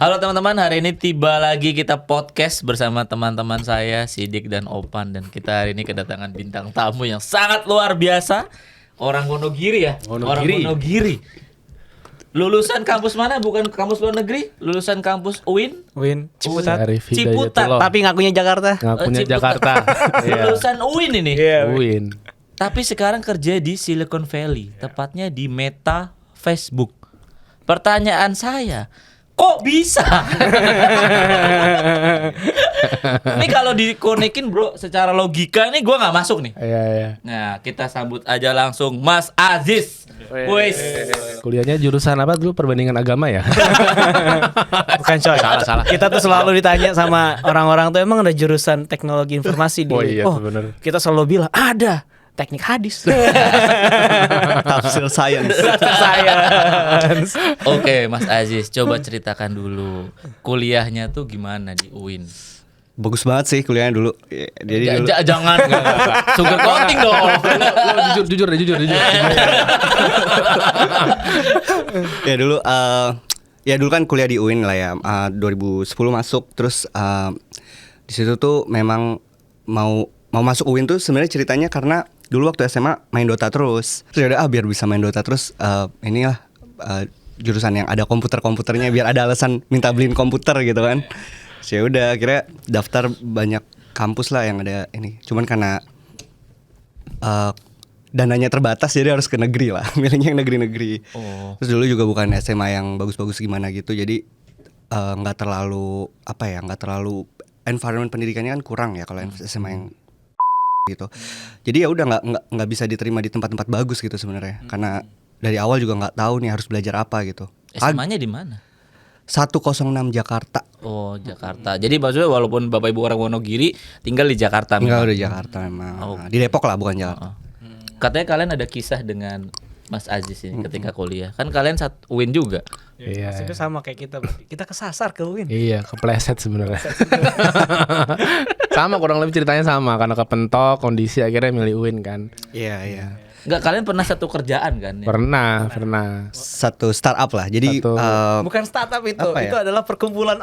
Halo teman-teman, hari ini tiba lagi kita podcast bersama teman-teman saya Sidik dan Opan. Dan kita hari ini kedatangan bintang tamu yang sangat luar biasa. Orang Wonogiri ya? Orang Wonogiri. Lulusan kampus mana? Bukan kampus luar negeri? Lulusan kampus UIN? Ciputat. Ciputat. Tapi ngakunya Jakarta. Ngakunya Jakarta. Lulusan UIN ini? UIN. Tapi sekarang kerja di Silicon Valley, tepatnya di Meta Facebook. Pertanyaan saya, kok bisa? Ini kalau dikonekin bro, secara logika ini gue nggak masuk nih. Iya. Nah, kita sambut aja langsung Mas Aziz. Wes. Kuliahnya jurusan apa dulu? Perbandingan agama ya? Bukan coy. Salah. Kita tuh selalu ditanya sama orang-orang tuh emang ada jurusan teknologi informasi di. Oh iya, bener. Kita selalu bilang ada teknik hadis. Tafsir science. Oke, Mas Aziz, coba ceritakan dulu kuliahnya tuh gimana di UIN. Bagus banget sih kuliahnya dulu. Jadi dulu Jangan sugar coating dong. Jujur deh. Ya dulu kan kuliah di UIN lah ya. 2010 masuk, terus di situ tuh memang mau masuk UIN tuh sebenarnya ceritanya karena dulu waktu SMA main Dota terus. Terus ya udah biar bisa main Dota terus inilah jurusan yang ada komputernya biar ada alasan minta beliin komputer gitu kan. Ya udah akhirnya daftar banyak kampus lah yang ada ini. Cuman karena dananya terbatas jadi harus ke negeri lah. Milihnya yang negeri-negeri. Terus dulu juga bukan SMA yang bagus-bagus gimana gitu. Jadi nggak terlalu environment pendidikannya kan kurang ya kalau SMA yang gitu. Jadi ya udah nggak bisa diterima di tempat-tempat bagus gitu sebenarnya. Karena dari awal juga nggak tahu nih harus belajar apa gitu. SMA-nya di mana? 106 Jakarta. Oh, Jakarta. Jadi maksudnya walaupun Bapak Ibu orang Wonogiri tinggal di Jakarta. Tinggal di Jakarta memang. Di Depok lah bukan Jakarta. Katanya kalian ada kisah dengan Mas Aziz ini ketika kuliah. Kan kalian UIN juga. Iya. Itu sama kayak kita. Kita kesasar ke UIN. Iya, kepleset sebenarnya. Sama kurang lebih ceritanya sama karena kepentok kondisi akhirnya milih UIN kan. Iya. Enggak, kalian pernah satu kerjaan kan? Ya? Pernah. Satu startup lah. Jadi Bukan startup itu. apa ya? Itu adalah perkumpulan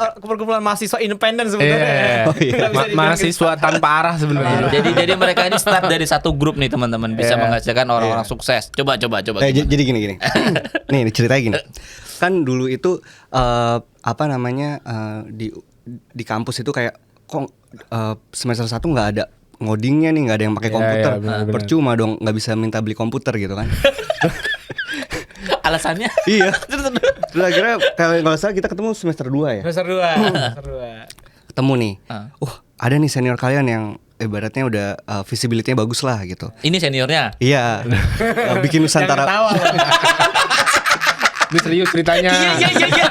mahasiswa independen sebenarnya. Mahasiswa tanpa arah sebenarnya. Jadi mereka ini start dari satu grup nih teman-teman, bisa menghasilkan orang-orang sukses. Coba. jadi gini. nih ceritanya gini. Kan dulu itu di kampus itu kayak kok semester 1 nggak ada ngodingnya nih, nggak ada yang pakai komputer. benar. Percuma dong, nggak bisa minta beli komputer gitu kan. Alasannya? Iya. Terus akhirnya kalau salah kita ketemu semester 2 ya. Semester 2. Ketemu nih. Ada nih senior kalian yang ibaratnya udah visibility-nya bagus lah gitu. Ini seniornya? Iya. Bikin Nusantara. Ini serius ceritanya. Iya.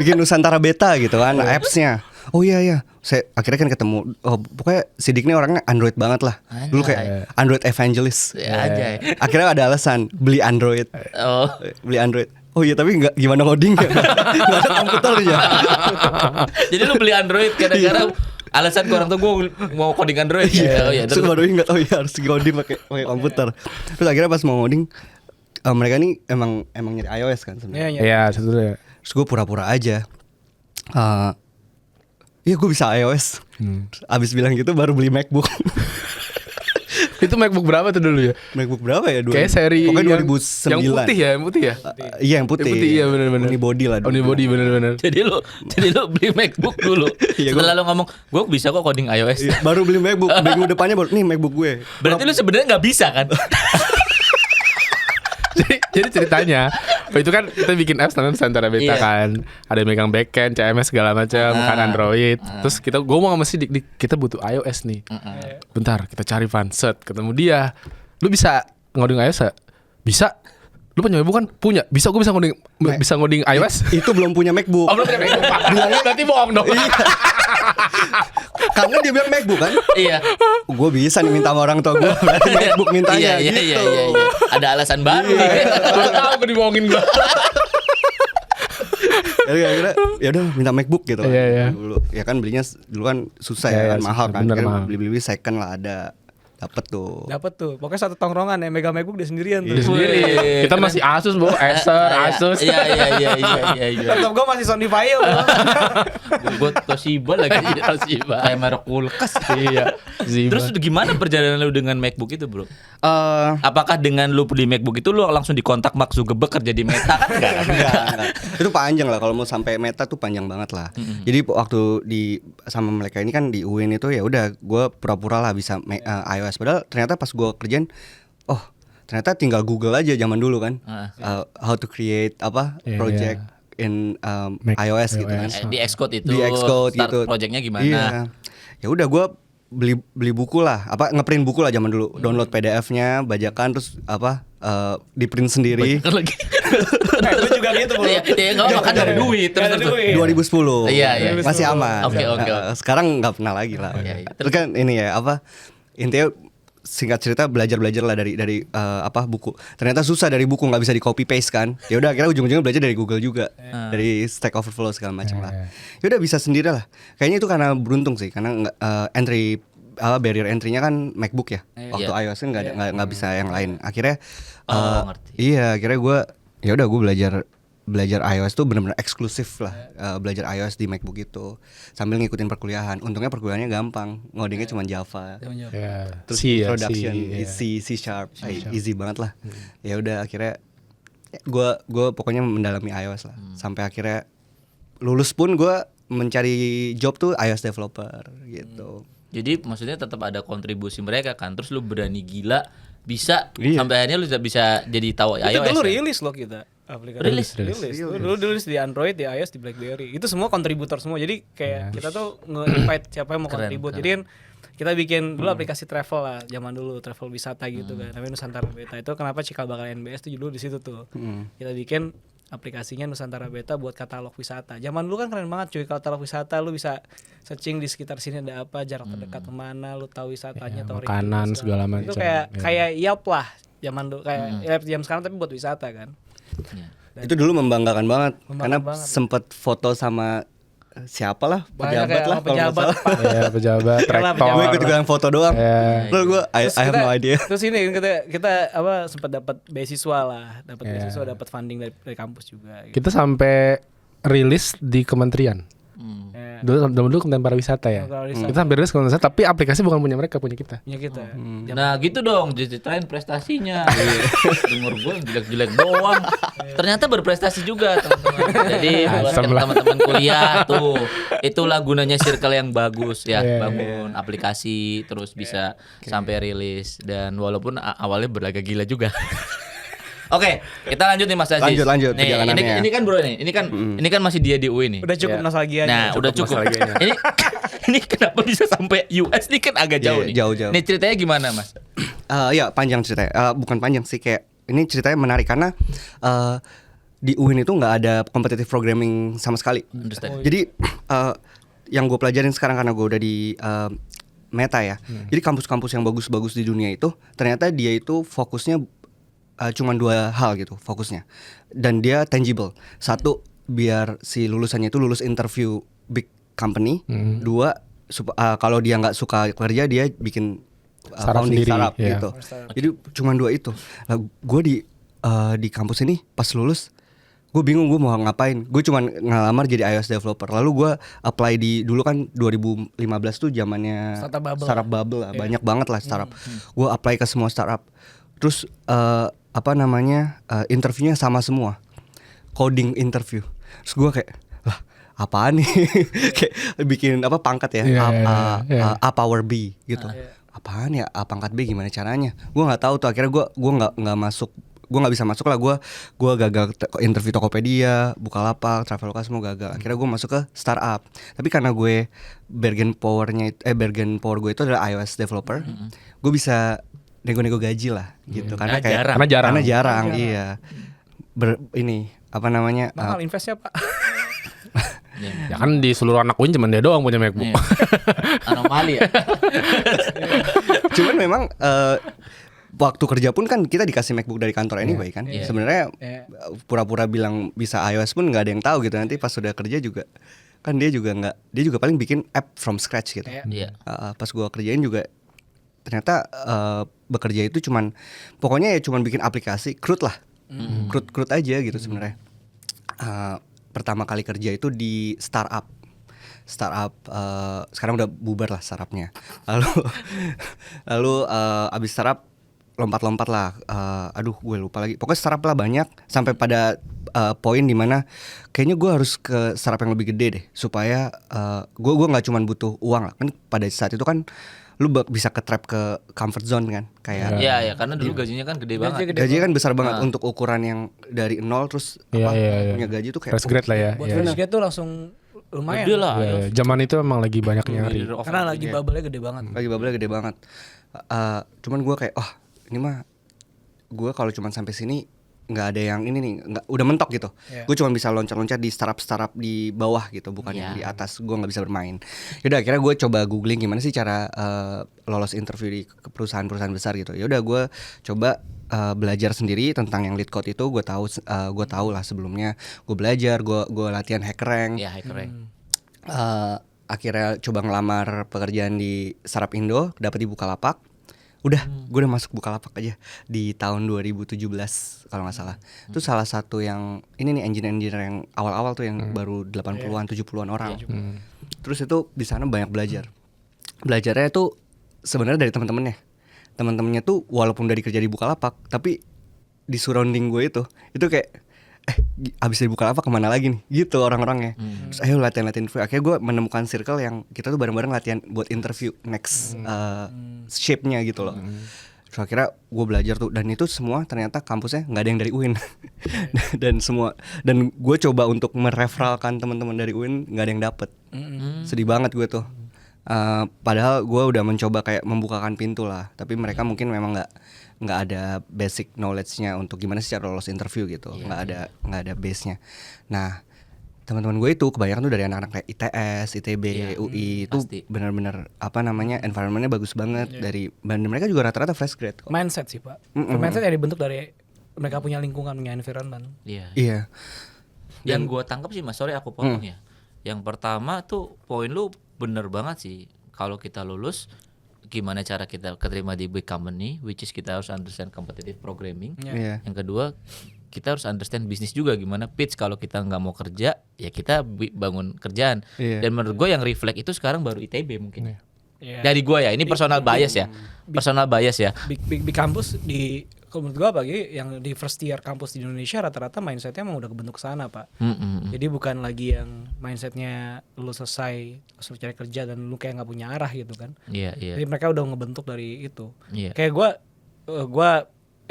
Bikin Nusantara Beta gitu kan, apps-nya. Oh iya. Saya akhirnya kan ketemu. Pokoknya Sidik nih orangnya Android banget lah. Dulu kayak Android evangelist. Ya aja. Akhirnya ada alasan beli Android. Oh. Beli Android. Oh iya, tapi nggak gimana ngoding ya? Nggak ada komputer ya. Jadi lu beli Android kadang-kadang alasan orang tuh gue mau coding Android. Oh iya. Terus baru ingat, oh iya harus ngoding pakai komputer. Terus akhirnya pas mau ngoding, mereka nih emang nyari iOS kan sebenarnya. Iya, sebetulnya. Terus gue pura-pura aja. Iya gue bisa iOS. Abis bilang gitu baru beli MacBook. Itu MacBook berapa tuh dulu ya? MacBook berapa ya? Kayak seri pokoknya 2009. yang putih ya? Iya yang putih. Iya benar-benar. Unibody lah. Unibody benar-benar. Jadi lu beli MacBook dulu. Setelah lu ngomong, gue bisa kok coding iOS. Iya, baru beli MacBook. Minggu depannya baru nih MacBook gue. Berarti lu sebenarnya nggak bisa kan? Jadi ceritanya itu kan kita bikin apps namanya Nusantara Beta kan. Ada yang megang backend, CMS segala macam, kan Android. Terus kita ngomong sama si Dik, kita butuh iOS nih. Bentar, kita cari Vanset, ketemu dia. Lu bisa ngoding iOS? Bisa. Lu punya MacBook kan? Punya. Bisa, gue bisa ngoding iOS. Itu belum punya MacBook. Belum punya MacBook. Bilangnya berarti bohong dong. Karena dia bilang MacBook kan. Iya. Gue bisa nih minta sama orang tua gue. Berarti MacBook mintanya gitu. Iya. Ada alasan baru. Baru tahu gue dibohongin gue. Akhirnya ya udah minta MacBook gitu kan. Iya. Dulu ya kan belinya dulu kan susah Iya, ya kan mahal kan. bener, Akhirnya mahal. beli second lah ada. Dapet tuh. Dapat tuh. Pokoknya satu tongkrongan ya megang MacBook dia sendirian tuh. Dia sendiri. Kita masih Asus, Bu. Acer, Asus. Iya. Laptop gua masih Sony Vaio. Gue Toshiba lagi. Toshiba. Kayak merek kulkas. Iya. Ziba. Terus gimana perjalanan lu dengan MacBook itu, Bro? Eh, Apakah dengan lu beli MacBook itu lu langsung dikontak Mark Zuckerberg kerja di Meta kan? enggak. Itu panjang lah kalau mau sampai Meta tuh panjang banget lah. Jadi waktu di sama mereka ini kan di UIN itu ya udah gue pura-pura lah bisa iOS. Padahal ternyata pas gue kerjain, oh ternyata tinggal Google aja zaman dulu kan, how to create project in iOS gitu kan. Di Xcode itu. Di Xcode start gitu. projectnya gimana? Iya. Ya udah gue beli buku lah, ngeprint buku lah zaman dulu, download PDF-nya, bajakan terus di print sendiri. Kan lagi. Lu juga gitu, Bro. Iya, enggak makan dari duit terus. Nggak ada duit. 2010. Iya. Masih aman. Oke. Sekarang nggak pernah lagi lah. Iya. Terus kan ini ya intinya singkat cerita belajar lah dari buku. Ternyata susah dari buku, nggak bisa di copy paste kan. Ya udah akhirnya ujung-ujungnya belajar dari Google juga. Dari Stack Overflow segala macam lah. Ya udah bisa sendiri lah. Kayaknya itu karena beruntung sih, karena barrier entry-nya kan MacBook ya. Waktu iOS kan nggak bisa yang lain. Akhirnya ngerti. iya, akhirnya gue belajar iOS tuh benar-benar eksklusif lah. Belajar iOS di MacBook itu sambil ngikutin perkuliahan. Untungnya perkuliahannya gampang, ngodingnya cuma Java. Terus production C Sharp, easy banget lah. Ya udah akhirnya gue pokoknya mendalami iOS lah. Sampai akhirnya lulus pun gue mencari job tuh iOS developer gitu. Jadi maksudnya tetap ada kontribusi mereka kan. Terus lu berani gila bisa Iya. sampai akhirnya lu bisa jadi tahu Itu iOS. dulu ya? rilis loh kita aplikasi. Rilis. Lu dulu rilis di Android, di iOS, di BlackBerry. Itu semua kontributor semua. Jadi kayak kita tuh nge-invite siapa yang mau kontribut. Jadi kan kita bikin dulu aplikasi travel lah, zaman dulu travel wisata gitu kan. Namanya Nusantara Beta. Itu kenapa cikal bakal NBS tuh dulu di situ tuh. Kita bikin aplikasinya Nusantara Beta buat katalog wisata. Zaman dulu kan keren banget cuy, katalog wisata lu bisa searching di sekitar sini ada apa, jarak terdekat kemana, lu tahu wisatanya, tahu makanan review, segala macam. Itu kayak Yelp lah zaman dulu, kayak Yelp jam sekarang tapi buat wisata kan. Itu dulu membanggakan banget karena banget. sempet foto sama siapa lah, Banyak pejabat ya, lah kalau nggak pejabat. salah. Iya, pejabat, rektor. Gue ikut ikutan foto doang. Lalu gue I have no idea. Terus ini kita sempat dapat beasiswa lah, dapat funding dari kampus juga. Gitu. Kita sampai rilis di kementerian. Dulu Kementerian Pariwisata ya. Pariwisata. Kita sampai rilis Kementerian Pariwisata, tapi aplikasi bukan punya mereka, punya kita. Punya kita. Nah gitu dong, ceritain prestasinya. Dengar gue jelek-jelek doang. Ternyata berprestasi juga teman-teman. Jadi buat teman-teman kuliah tuh, itulah gunanya circle yang bagus ya. Bangun aplikasi terus bisa sampai rilis, dan walaupun awalnya berlagak gila juga. Oke, kita lanjut nih Mas Aziz. Lanjut Nih, perjalanannya. ini kan bro nih, ini kan masih dia di UI nih. Udah cukup nostalgia. Nah, udah cukup. Ini kenapa bisa sampai US nih, kan agak jauh nih. Jauh. Nih ceritanya gimana, Mas? Ya panjang ceritanya. Bukan panjang sih, kayak ini ceritanya menarik karena di UIN itu nggak ada competitive programming sama sekali. Understand. Jadi yang gue pelajarin sekarang karena gue udah di Meta ya. Jadi kampus-kampus yang bagus-bagus di dunia itu ternyata dia itu fokusnya cuma dua hal gitu fokusnya, dan dia tangible. Satu, biar si lulusannya itu lulus interview big company. Dua, kalau dia nggak suka kerja dia bikin founding startup gitu. Jadi cuma dua itu. Lah gue di kampus ini pas lulus gue bingung gue mau ngapain. Gue cuma ngelamar jadi iOS developer. Lalu gue apply di dulu kan 2015 tuh zamannya startup bubble lah. Banyak banget lah startup. Gue apply ke semua startup. Terus interviewnya sama semua, coding interview. Terus gue kayak, lah apaan nih? Kayak bikin pangkat ya, A power B gitu. Apaan ya A pangkat B, gimana caranya? Gue nggak tahu tuh. Akhirnya gue nggak masuk.Gue nggak bisa masuk lah. Gue gagal interview Tokopedia, Bukalapak, Traveloka, semua gagal. Akhirnya gue masuk ke startup. Tapi karena gue bargain power gue itu adalah iOS developer, gue bisa nego-nego gaji lah gitu. Karena jarang. Iya. Mahal investnya Pak. Ya kan di seluruh anak UIN cuma dia doang punya MacBook. Anomali ya. Cuman memang waktu kerja pun kan kita dikasih MacBook dari kantor anyway kan. Sebenarnya pura-pura bilang bisa iOS pun nggak ada yang tahu gitu. Nanti pas sudah kerja juga kan dia juga paling bikin app from scratch gitu. Iya. Pas gua kerjain juga ternyata bekerja itu cuman pokoknya ya cuman bikin aplikasi CRUD lah. CRUD aja gitu sebenarnya. Pertama kali kerja itu di startup sekarang udah bubar lah startupnya. Lalu abis startup lompat-lompat lah. Gue lupa lagi. Pokoknya startup lah banyak sampai pada poin dimana kayaknya gue harus ke startup yang lebih gede deh supaya gue nggak cuma butuh uang lah. Kan pada saat itu kan lu bisa ke trap ke comfort zone kan kayak. Iya karena dulu gajinya kan gede banget. Gajinya kan besar banget untuk ukuran yang dari nol terus punya gaji tuh kayak fresh grade lah ya. Buat fresh grade tuh langsung lumayan. Gede lah. Zaman itu emang lagi banyak nyari. Karena lagi bubble-nya gede banget. Gede banget. Cuman gue kayak ini mah gue kalau cuman sampai sini nggak ada yang ini nih, udah mentok gitu. Gue cuma bisa loncat-loncat di startup di bawah gitu, bukan yang di atas. Gue nggak bisa bermain. Yaudah akhirnya gue coba googling gimana sih cara lolos interview di perusahaan-perusahaan besar gitu. Yaudah gue coba belajar sendiri tentang yang lead code itu. Gue tahu lah sebelumnya. Gue belajar, gue latihan HackerRank. Akhirnya coba ngelamar pekerjaan di startup Indo, dapet di Bukalapak. Gue udah masuk Bukalapak aja di tahun 2017 kalau nggak salah. Itu salah satu yang ini nih engineer yang awal-awal tuh yang baru 80-an 70-an orang. Terus itu di sana banyak belajar. Belajarnya tuh sebenarnya dari teman-temannya tuh walaupun udah kerja di Bukalapak, tapi di surrounding gue itu kayak abis dari Bukalapak kemana lagi nih gitu orang-orangnya. Terus ayo latihan interview. Akhirnya gue menemukan circle yang kita tuh bareng-bareng latihan buat interview next shape-nya gitu loh. Terus akhirnya gue belajar tuh, dan itu semua ternyata kampusnya nggak ada yang dari UIN. dan gue coba untuk mereferalkan teman-teman dari UIN, nggak ada yang dapet. Sedih banget gue tuh. Padahal gue udah mencoba kayak membukakan pintu lah, tapi mereka mungkin memang nggak ada basic knowledge-nya untuk gimana sih cara lolos interview gitu. Nggak ada base-nya. Nah, teman-teman gue itu kebanyakan tuh dari anak-anak kayak ITS, ITB, UI itu benar-benar environment-nya bagus banget dari, dan mereka juga rata-rata fresh grade kok. Mindset sih Pak. Mindset yang dibentuk dari mereka punya lingkungan, punya environment. Iya. Yang gue tangkap sih Mas, sorry aku potong ya. Yang pertama tuh poin lu bener banget sih. Kalau kita lulus, gimana cara kita keterima di big company, which is kita harus understand competitive programming. Yang kedua, kita harus understand bisnis juga, gimana pitch kalau kita nggak mau kerja, ya kita bangun kerjaan. Dan menurut gue yang reflect itu sekarang baru ITB mungkin. Dari gue ya, ini personal bias ya. Big kampus di, kalau menurut gue bagi yang di first year kampus di Indonesia rata-rata mindsetnya emang udah kebentuk sana Pak. Jadi bukan lagi yang mindsetnya lu selesai langsung cari kerja dan lu kayak nggak punya arah gitu kan. Jadi mereka udah ngebentuk dari itu. Kayak gue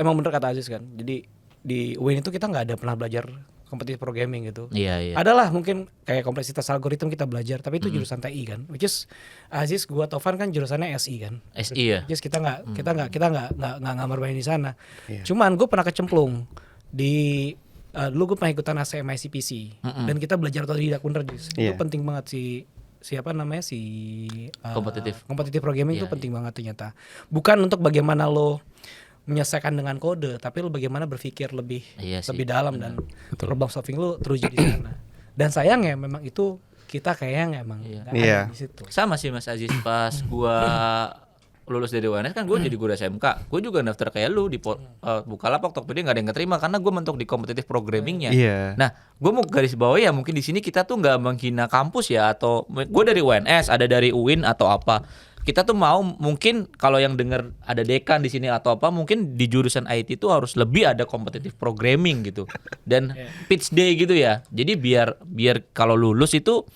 emang bener kata Aziz kan. Jadi di UIN itu kita nggak ada pernah belajar kompetitif programming gitu. Adalah mungkin kayak kompleksitas algoritma kita belajar, tapi itu jurusan TI kan. Which is Aziz, gua Tovan kan jurusannya SI kan. SI ya. Just kita nggak bermain di sana. Cuman gue pernah kecemplung di dulu gue pernah ikutan ACMICPC dan kita belajar otodidak bener Jis. Itu penting banget kompetitif programming itu penting banget ternyata. Bukan untuk bagaimana lo menyelesaikan dengan kode, tapi lu bagaimana berpikir lebih dalam dan problem solving lu teruji di sana. Dan sayangnya memang itu kita kayaknya emang nggak ada di situ. Sama sih Mas Aziz, pas gua lulus dari UNS kan gue jadi guru SMK, gue juga daftar kayak lu di Bukalapak, Tokopedia nggak ada yang keterima karena gue mentok di kompetitif programmingnya. Nah, gue mau garis bawahi ya, mungkin di sini kita tuh nggak menghina kampus ya, atau gue dari UNS, ada dari UIN atau apa. Kita tuh mau mungkin kalau yang dengar ada dekan di sini atau apa, mungkin di jurusan IT itu harus lebih ada kompetitif programming gitu dan pitch day gitu ya. Jadi biar kalau lulus itu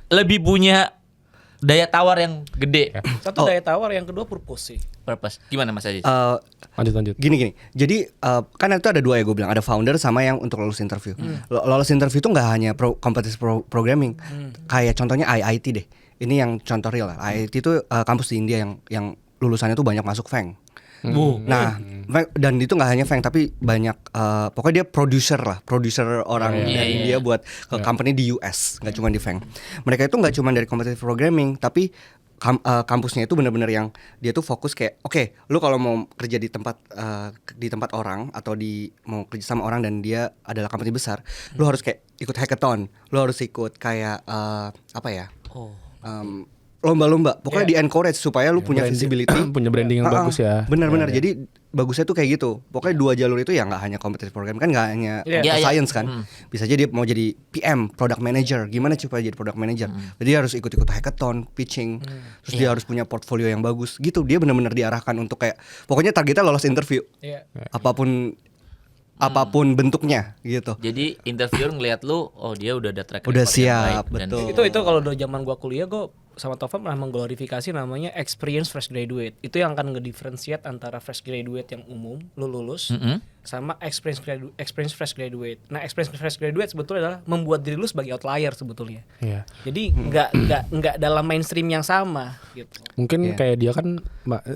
lebih punya daya tawar yang gede. Satu daya tawar, yang kedua purpose. Gimana Mas Aziz? Lanjut. Gini. Jadi kan itu ada dua ya gue bilang, ada founder sama yang untuk lolos interview. Lolos interview itu nggak hanya kompetitif programming. Kayak contohnya IIT deh. Ini yang contoh real lah. IIT itu kampus di India yang lulusannya tuh banyak masuk FANG. Nah, dan itu nggak hanya FANG tapi banyak pokoknya dia producer orang dari India buat ke company di US, nggak cuma di FANG. Mereka itu nggak cuma dari competitive programming, tapi kampusnya itu benar-benar yang dia tuh fokus kayak oke, lu kalau mau kerja di tempat orang atau mau kerja sama orang dan dia adalah company besar, lu harus kayak ikut hackathon, lu harus ikut kayak lomba-lomba. Pokoknya di encourage supaya lu punya visibility, punya branding yang bagus ya. Benar-benar. Jadi bagusnya tuh kayak gitu. Pokoknya 2 jalur itu ya nggak hanya competitive program kan, nggak hanya science kan. Bisa jadi mau jadi PM, product manager. Gimana supaya jadi product manager? Jadi harus ikut-ikut hackathon, pitching. Terus dia harus punya portfolio yang bagus. Gitu. Dia benar-benar diarahkan untuk kayak pokoknya targetnya lolos interview. Apapun bentuknya gitu. Jadi interviewer ngelihat lu, oh dia udah ada track record Udah yang siap, baik. Dan betul. Itu kalau dari zaman gua kuliah, gua sama Tovan pernah mengglorifikasi namanya experience fresh graduate. Itu yang akan ngedifferentiate antara fresh graduate yang umum, lu lulus, sama experience fresh graduate. Nah, experience fresh graduate sebetulnya adalah membuat diri lu sebagai outlier sebetulnya. Iya. Jadi nggak dalam mainstream yang sama gitu. Mungkin kayak dia kan,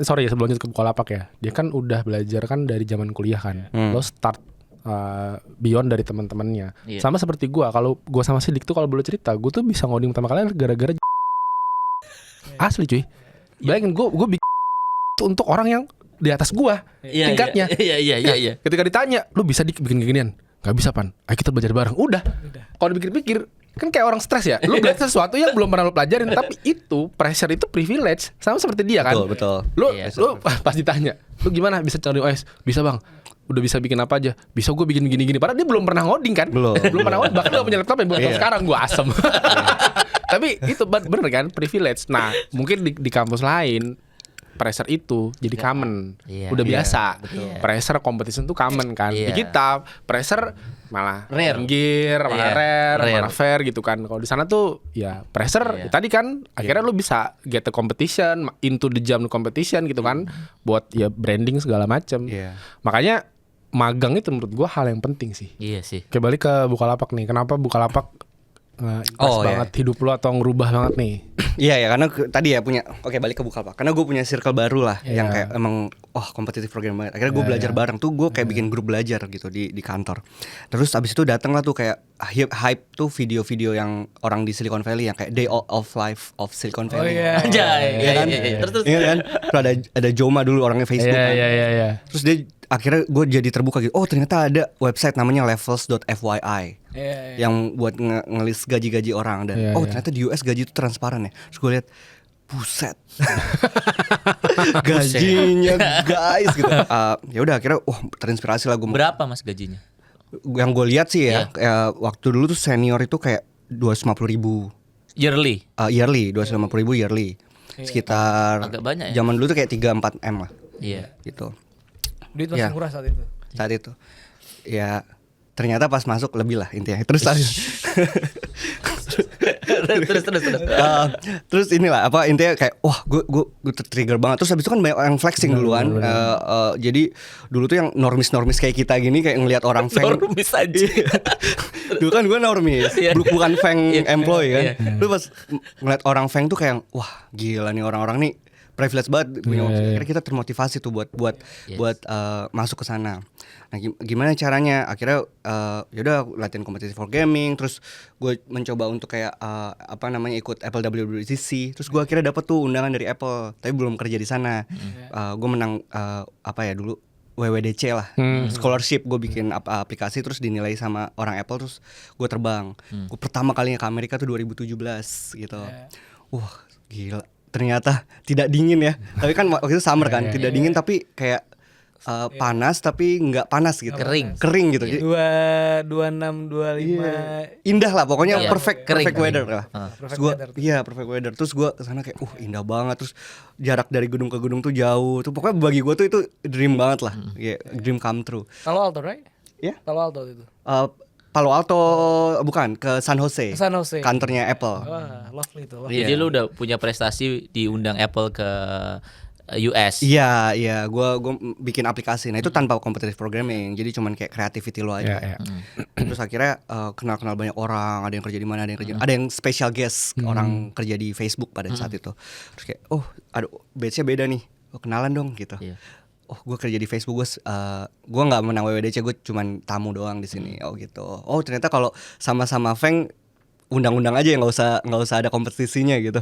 sorry ya sebelumnya ke Bukalapak ya, dia kan udah belajar kan dari zaman kuliah kan, lo start beyond dari teman-temannya. Sama seperti gua, kalau gua sama Sidik tuh kalau boleh cerita, gua tuh bisa ngoding pertama kali gara-gara asli cuy. Bayangin gua bikin untuk orang yang di atas gua tingkatnya. Iya. Ketika ditanya, lu bisa bikin ginian? Gak bisa Pan, ayo kita belajar bareng. Udah. Kalau dipikir-pikir kan kayak orang stres ya. Lu belajar sesuatu yang belum pernah lu pelajarin, tapi itu pressure itu privilege. Sama seperti dia kan. Betul. Lu pas ditanya, lu gimana bisa coding OS? Bisa Bang. Udah bisa bikin apa aja? Bisa gue bikin gini-gini. Padahal dia belum pernah ngoding kan? Belum pernah ngoding. Bahkan gak punya laptop yang buat sekarang gue asem. Tapi itu bener kan? Privilege. Nah mungkin di kampus lain pressure itu jadi common. Udah biasa. Pressure competition tuh common kan. Di kita pressure malah Rare. gear, malah rare, malah fair gitu kan. Kalau di sana tuh ya pressure tadi kan akhirnya lu bisa get the competition, into the jam competition gitu kan. Buat ya branding segala macem. Makanya magang itu menurut gua hal yang penting sih. Iya sih. Oke, balik ke Bukalapak nih. Kenapa Bukalapak banget hidup lu atau ngerubah banget nih? Iya ya, karena tadi ya punya. Oke, balik ke Bukalapak. Karena gue punya circle baru lah yang kayak emang kompetitif program banget. Akhirnya gue belajar bareng tuh, gue kayak bikin grup belajar gitu di kantor. Terus abis itu datang lah tuh kayak hype tuh video-video yang orang di Silicon Valley yang kayak Day of Life of Silicon Valley. Anjay. Iya kan? Terus Iya kan? Terus ada Joma dulu orangnya Facebook kan. Iya. Terus dia akhirnya gue jadi terbuka gitu. Oh, ternyata ada website namanya levels.fyi. Yang buat ngelis gaji-gaji orang dan ternyata di US gaji itu transparan ya. Terus gue lihat buset. Gajinya guys gitu. Ya udah akhirnya terinspirasi lah gue. berapa Mas gajinya? Yang gue lihat sih ya, waktu dulu tuh senior itu kayak 250.000 Yearly. yearly, 250.000 yearly. Sekitar agak banyak ya. Zaman dulu tuh kayak 3-4 M lah. Iya. Gitu. Duit masih murah saat itu. Saat itu. Ya ternyata pas masuk lebih lah intinya. Terus terus inilah apa intinya kayak gue trigger banget. Terus habis itu kan banyak orang flexing duluan. Jadi dulu tuh yang normis kayak kita gini kayak ngelihat orang feng. Normis aja. Dulu kan gue normis, bukan feng employee kan. Terus pas ngeliat orang feng tuh kayak wah gila nih orang-orang nih privilege banget punya akhirnya kita termotivasi tuh buat masuk ke sana. Nah gimana caranya? Akhirnya yaudah latihan competitive for gaming, terus gue mencoba untuk kayak ikut Apple WWDC, terus gue akhirnya dapet tuh undangan dari Apple, tapi belum kerja di sana. Gue menang dulu WWDC lah, scholarship. Gue bikin aplikasi terus dinilai sama orang Apple, terus gue terbang. Gue pertama kalinya ke Amerika tuh 2017 gitu. Wah gila. Ternyata tidak dingin ya. Tapi kan waktu itu summer kan, tidak dingin tapi kayak panas tapi nggak panas gitu. Kering gitu. 26, 25. Indah lah pokoknya perfect weather lah. Perfect weather. Terus gue kesana kayak indah banget. Terus jarak dari gedung ke gedung tuh jauh. Tuh pokoknya bagi gue tuh itu dream banget lah. Dream come true. Palo Alto, right? Ya? Palo Alto itu. Palo Alto bukan, ke San Jose. Kantornya Apple. Wah, lovely tuh. Jadi lu udah punya prestasi diundang Apple ke US. Iya, gue bikin aplikasi. Nah itu tanpa competitive programming, jadi cuman kayak creativity lo aja. Terus akhirnya kenal banyak orang, ada yang kerja di mana, ada yang special guest orang kerja di Facebook pada saat itu. Terus kayak batch-nya beda nih, kenalan dong gitu. Gue kerja di Facebook, gue nggak menang WWDC, gue cuman tamu doang di sini. Gitu. Ternyata kalau sama-sama Feng undang-undang aja ya, nggak usah ada kompetisinya gitu.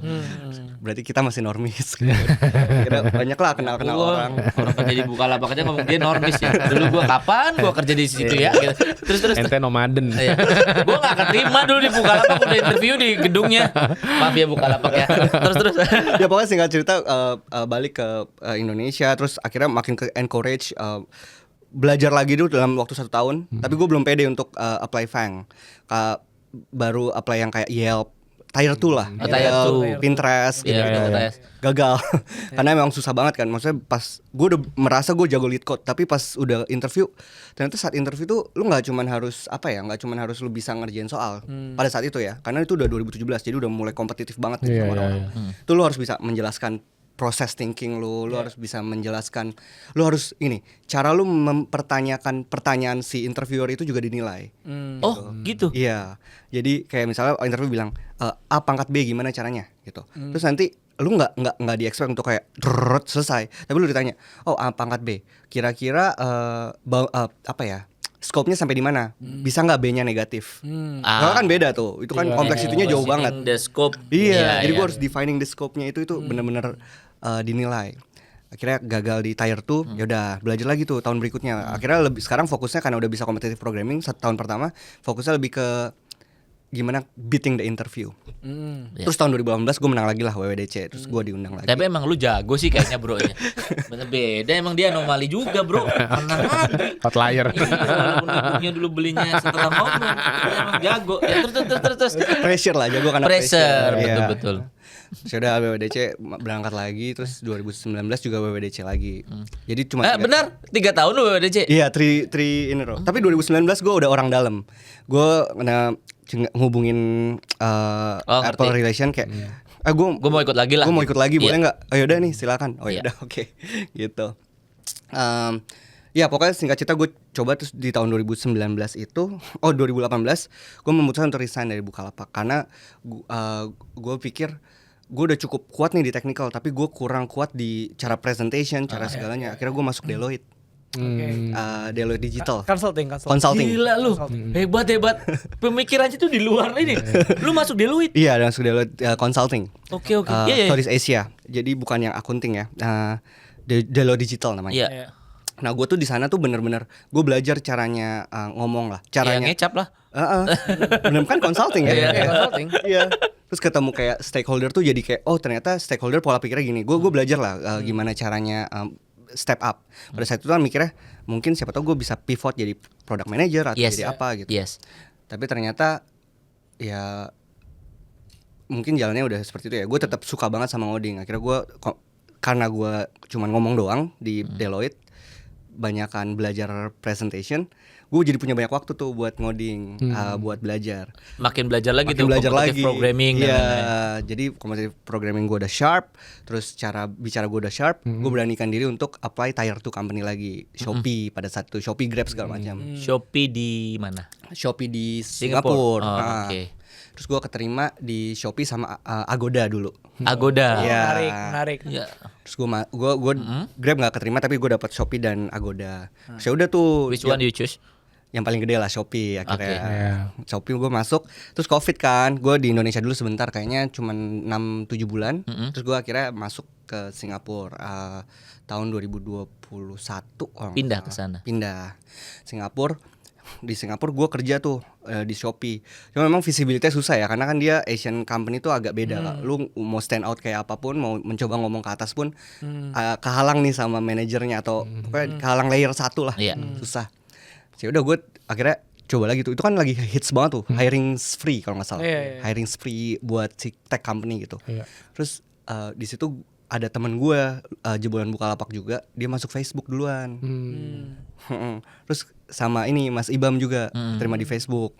Berarti kita masih normis. Kira banyak lah kenal orang. Orang kerja di Bukalapak aja ngomong dia normis ya. Dulu gua kapan gua kerja di situ ya gitu. Terus Ente nomaden. iya. Gua gak keterima dulu di Bukalapak, udah interview di gedungnya. Maaf ya Bukalapak ya. Terus Ya pokoknya singkat cerita balik ke Indonesia, terus akhirnya makin ke encourage belajar lagi dulu dalam waktu 1 tahun. Tapi gue belum pede untuk apply FANG. Baru apply yang kayak Yelp, Tier 2 lah, Tier 2. Pinterest gitu. Iya, Pinterest. Gagal. Karena emang susah banget kan. Maksudnya pas gue udah merasa gue jago lead code, tapi pas udah interview, ternyata saat interview tuh lu nggak cuman harus lu bisa ngerjain soal pada saat itu ya. Karena itu udah 2017, jadi udah mulai kompetitif banget gitu sama orang-orang. Itu lu harus bisa menjelaskan proses thinking lu harus bisa menjelaskan, lu harus cara lu mempertanyakan pertanyaan si interviewer itu juga dinilai. oh, gitu. Iya, jadi kayak misalnya interview bilang A pangkat B gimana caranya gitu. Terus nanti lu nggak di-expect untuk kayak selesai, tapi lu ditanya, oh A pangkat B, kira-kira apa ya? Scope-nya sampai di mana? Bisa nggak B-nya negatif? Karena kan beda tuh. Itu kan kompleksitinya jauh banget. The scope. Iya, jadi gue harus defining the scope-nya itu benar-benar dinilai. Akhirnya gagal di Tier 2, ya udah belajar lagi tuh tahun berikutnya. Akhirnya sekarang fokusnya karena udah bisa competitive programming 1 tahun pertama, fokusnya lebih ke gimana beating the interview. Terus tahun 2018 gue menang lagi lah WWDC, terus gue diundang lagi. Tapi emang lu jago sih kayaknya bro ya. Bener beda, emang dia anomali juga bro. Menang lagi. Outlier. Iya, walaupun ibunya dulu belinya setelah ngomong, emang jago. Ya terus. Pressure lah, jago karena Pressure, Iya. betul. Sudah WWDC berangkat lagi, terus 2019 juga WWDC lagi. Jadi cuma Benar, 3 tahun lu WDC. Iya, three in a row. Tapi 2019 gue udah orang dalam. Gue ngehubungin Apple ngerti. Relation kayak Gue mau ikut lagi lah. Gue mau ikut lagi, boleh Iya. nggak? Oh yaudah nih, silakan. Oh Iya. yaudah, oke. Gitu. Ya pokoknya singkat cerita gue coba terus di tahun 2019 itu, 2018 gue memutuskan untuk resign dari Bukalapak karena gue pikir gue udah cukup kuat nih di technical, tapi gue kurang kuat di cara presentation, cara segalanya. Akhirnya gue masuk Deloitte. Deloitte Digital. Consulting. Gila lu, hebat. Pemikirannya tuh di luar ini. Lu masuk Deloitte. Iya, masuk Deloitte Consulting. Oke. Iya. Southeast Asia. Jadi bukan yang accounting ya. Deloitte Digital namanya. Iya. Nah, gue tuh di sana tuh bener-bener gue belajar caranya ngomong lah, caranya ngecap lah. bener kan consulting ya. Iya, consulting. Iya. Terus ketemu kayak stakeholder tuh jadi kayak ternyata stakeholder pola pikirnya gini. Gue belajar lah gimana caranya step up. Pada saat itu kan mikirnya mungkin siapa tahu gue bisa pivot jadi product manager atau jadi apa gitu. Yes. Tapi ternyata ya mungkin jalannya udah seperti itu ya. Gue tetap suka banget sama ngoding. Akhirnya gue karena gue cuman ngomong doang di Deloitte, banyakan belajar presentation, gue jadi punya banyak waktu tuh buat ngoding, buat belajar. Makin belajar lagi Makin tuh belajar competitive lagi. programming dan Iya, lain-lain. jadi competitive programming gue udah sharp, terus cara bicara gue udah sharp, gue beranikan diri untuk apply Tier 2 company lagi, Shopee pada saat itu, Shopee, Grab segala macam. Shopee di mana? Shopee di Singapura. Singapura. Oh, oke. Terus gue keterima di Shopee sama Agoda dulu. Agoda. Iya. Menarik. Ya. Terus gue Grab nggak keterima, tapi gue dapat Shopee dan Agoda. Terus ya udah tuh. Which one you choose? Yang paling gede lah Shopee akhirnya. Okay. Shopee gue masuk, terus Covid kan, gue di Indonesia dulu sebentar, kayaknya cuma 6-7 bulan. Terus gue akhirnya masuk ke Singapura tahun 2021. Pindah ke sana. Pindah Singapura. Di Singapura gue kerja tuh di Shopee. Cuma memang visibilitasnya susah ya, karena kan dia Asian company tuh agak beda lah. Lu mau stand out kayak apapun, mau mencoba ngomong ke atas pun kehalang nih sama manajernya atau pokoknya kehalang layer 1 lah. Iya. Susah. Ya udah gue akhirnya coba lagi tuh. Itu kan lagi hits banget tuh, hiring free kalau nggak salah. Iya. Hiring free buat si tech company gitu. Iya. Terus di situ ada teman gue jebolan Bukalapak juga, dia masuk Facebook duluan. Terus sama ini Mas Ibam juga terima di Facebook.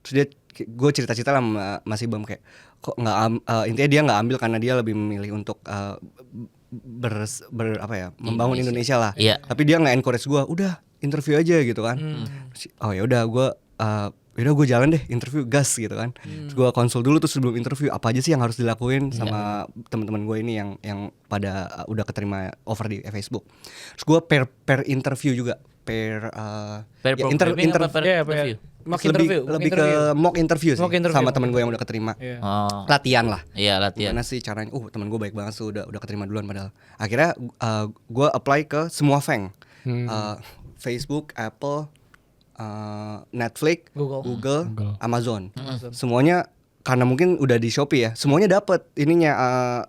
Terus gue cerita-cerita lah sama Mas Ibam kayak kok nggak intinya dia nggak ambil karena dia lebih memilih untuk membangun Indonesia lah. Iya. Tapi dia nggak encourage gue, udah interview aja gitu kan. Oh ya udah gue jalan deh interview, gas gitu kan. Terus gue konsul dulu tuh sebelum interview apa aja sih yang harus dilakuin sama teman-teman gue ini yang pada udah keterima offer di Facebook. Terus gue per interview juga, per programming apa per Iya, interview? Mock interview, lebih ke mock interview sih Mock interview. sama teman gue yang udah keterima. Iya. Oh. Latihan lah. Iya, latihan. Gimana sih caranya? Teman gue baik banget tuh udah keterima duluan padahal. Akhirnya gue apply ke semua FANG. Facebook, Apple, Netflix, Google, Amazon. Semuanya karena mungkin udah di Shopee ya. Semuanya dapet ininya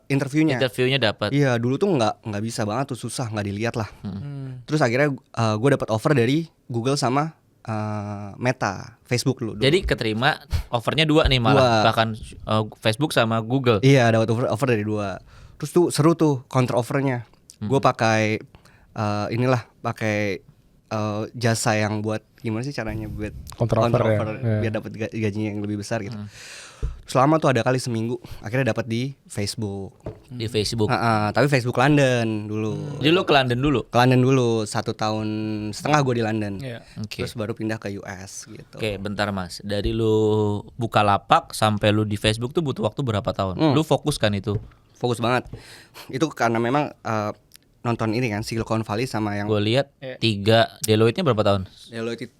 interviewnya. Interviewnya dapat. Iya, dulu tuh nggak bisa banget tuh, susah, nggak dilihat lah. Terus akhirnya gue dapat offer dari Google sama Meta, Facebook dulu. Jadi keterima offernya 2 nih malah, bahkan Facebook sama Google. Iya, dapat offer dari 2. Terus tuh seru tuh counter offernya. Gue pakai pakai jasa yang buat gimana sih caranya buat Counter offer ya. biar dapat gajinya yang lebih besar gitu. Selama tuh ada kali seminggu, akhirnya dapat di Facebook. Di Facebook. Tapi Facebook London dulu. Jadi lu ke London dulu. Ke London dulu 1 tahun setengah gue di London. Iya. Oke. Terus baru pindah ke US gitu. Oke, bentar Mas. Dari lu buka lapak sampai lu di Facebook tuh butuh waktu berapa tahun? Lu fokus kan itu? Fokus banget. Itu karena memang nonton ini kan Silicon Valley sama yang Gue lihat 3 Deloitte-nya berapa tahun?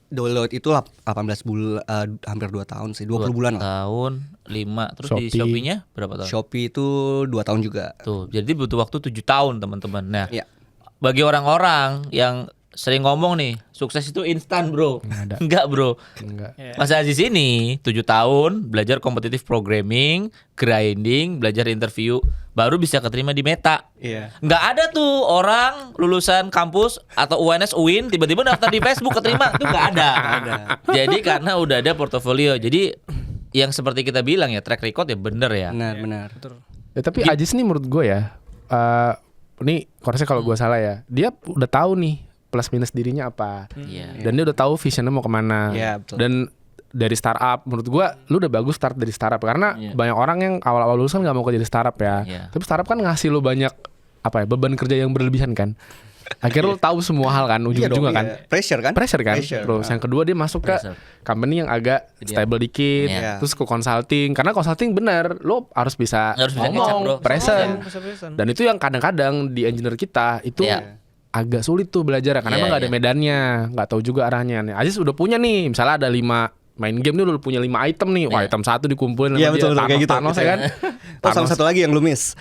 Deloitte itu 18 bulan, hampir 2 tahun sih, 20 bulan lah. Tahun 5. Terus di Shopee. Shopee-nya berapa tahun? Shopee itu 2 tahun juga. Tuh, jadi butuh waktu 7 tahun teman-teman. Nah, Iya. bagi orang-orang yang sering ngomong nih, sukses itu instan bro. Enggak bro. Enggak. Mas Aziz ini 7 tahun belajar competitive programming, grinding, belajar interview, baru bisa keterima di Meta. Iya. Nggak ada tuh orang lulusan kampus atau UNS UIN tiba-tiba daftar di Facebook keterima, itu nggak ada. Jadi karena udah ada portofolio. Jadi yang seperti kita bilang ya, track record ya bener ya. Benar. Ya, tapi Ajis nih menurut gue ya, ini koreksi kalau gue salah ya, dia udah tahu nih plus minus dirinya apa, Iya. dan dia udah tahu visionnya mau kemana. Iya, betul. Dan dari startup, menurut gue, lu udah bagus start dari startup karena Iya. banyak orang yang awal-awal lulus kan nggak mau kerja di startup ya, Iya. tapi startup kan ngasih lu banyak beban kerja yang berlebihan kan. Akhirnya lu tahu semua hal kan, ujung-ujungnya kan. Pressure kan? Pressure kan. Terus yang kedua dia masuk ke Pressure. company yang agak stable dikit, Iya. terus ke consulting. Karena consulting bener, lo harus bisa Harus bisa ngomong, ngecap, bro. present. Present. Dan itu yang kadang-kadang di engineer kita itu Iya. agak sulit tuh belajar karena Iya, emang gak ada iya. medannya, nggak tahu juga arahnya. Nih, Aziz udah punya nih, misalnya ada 5 main game nih udah punya 5 item nih. Wah, item 1 dikumpulin Iya, sama betul, dia. kayak gitu. Thanos ya kan. Sama satu lagi yang lu miss.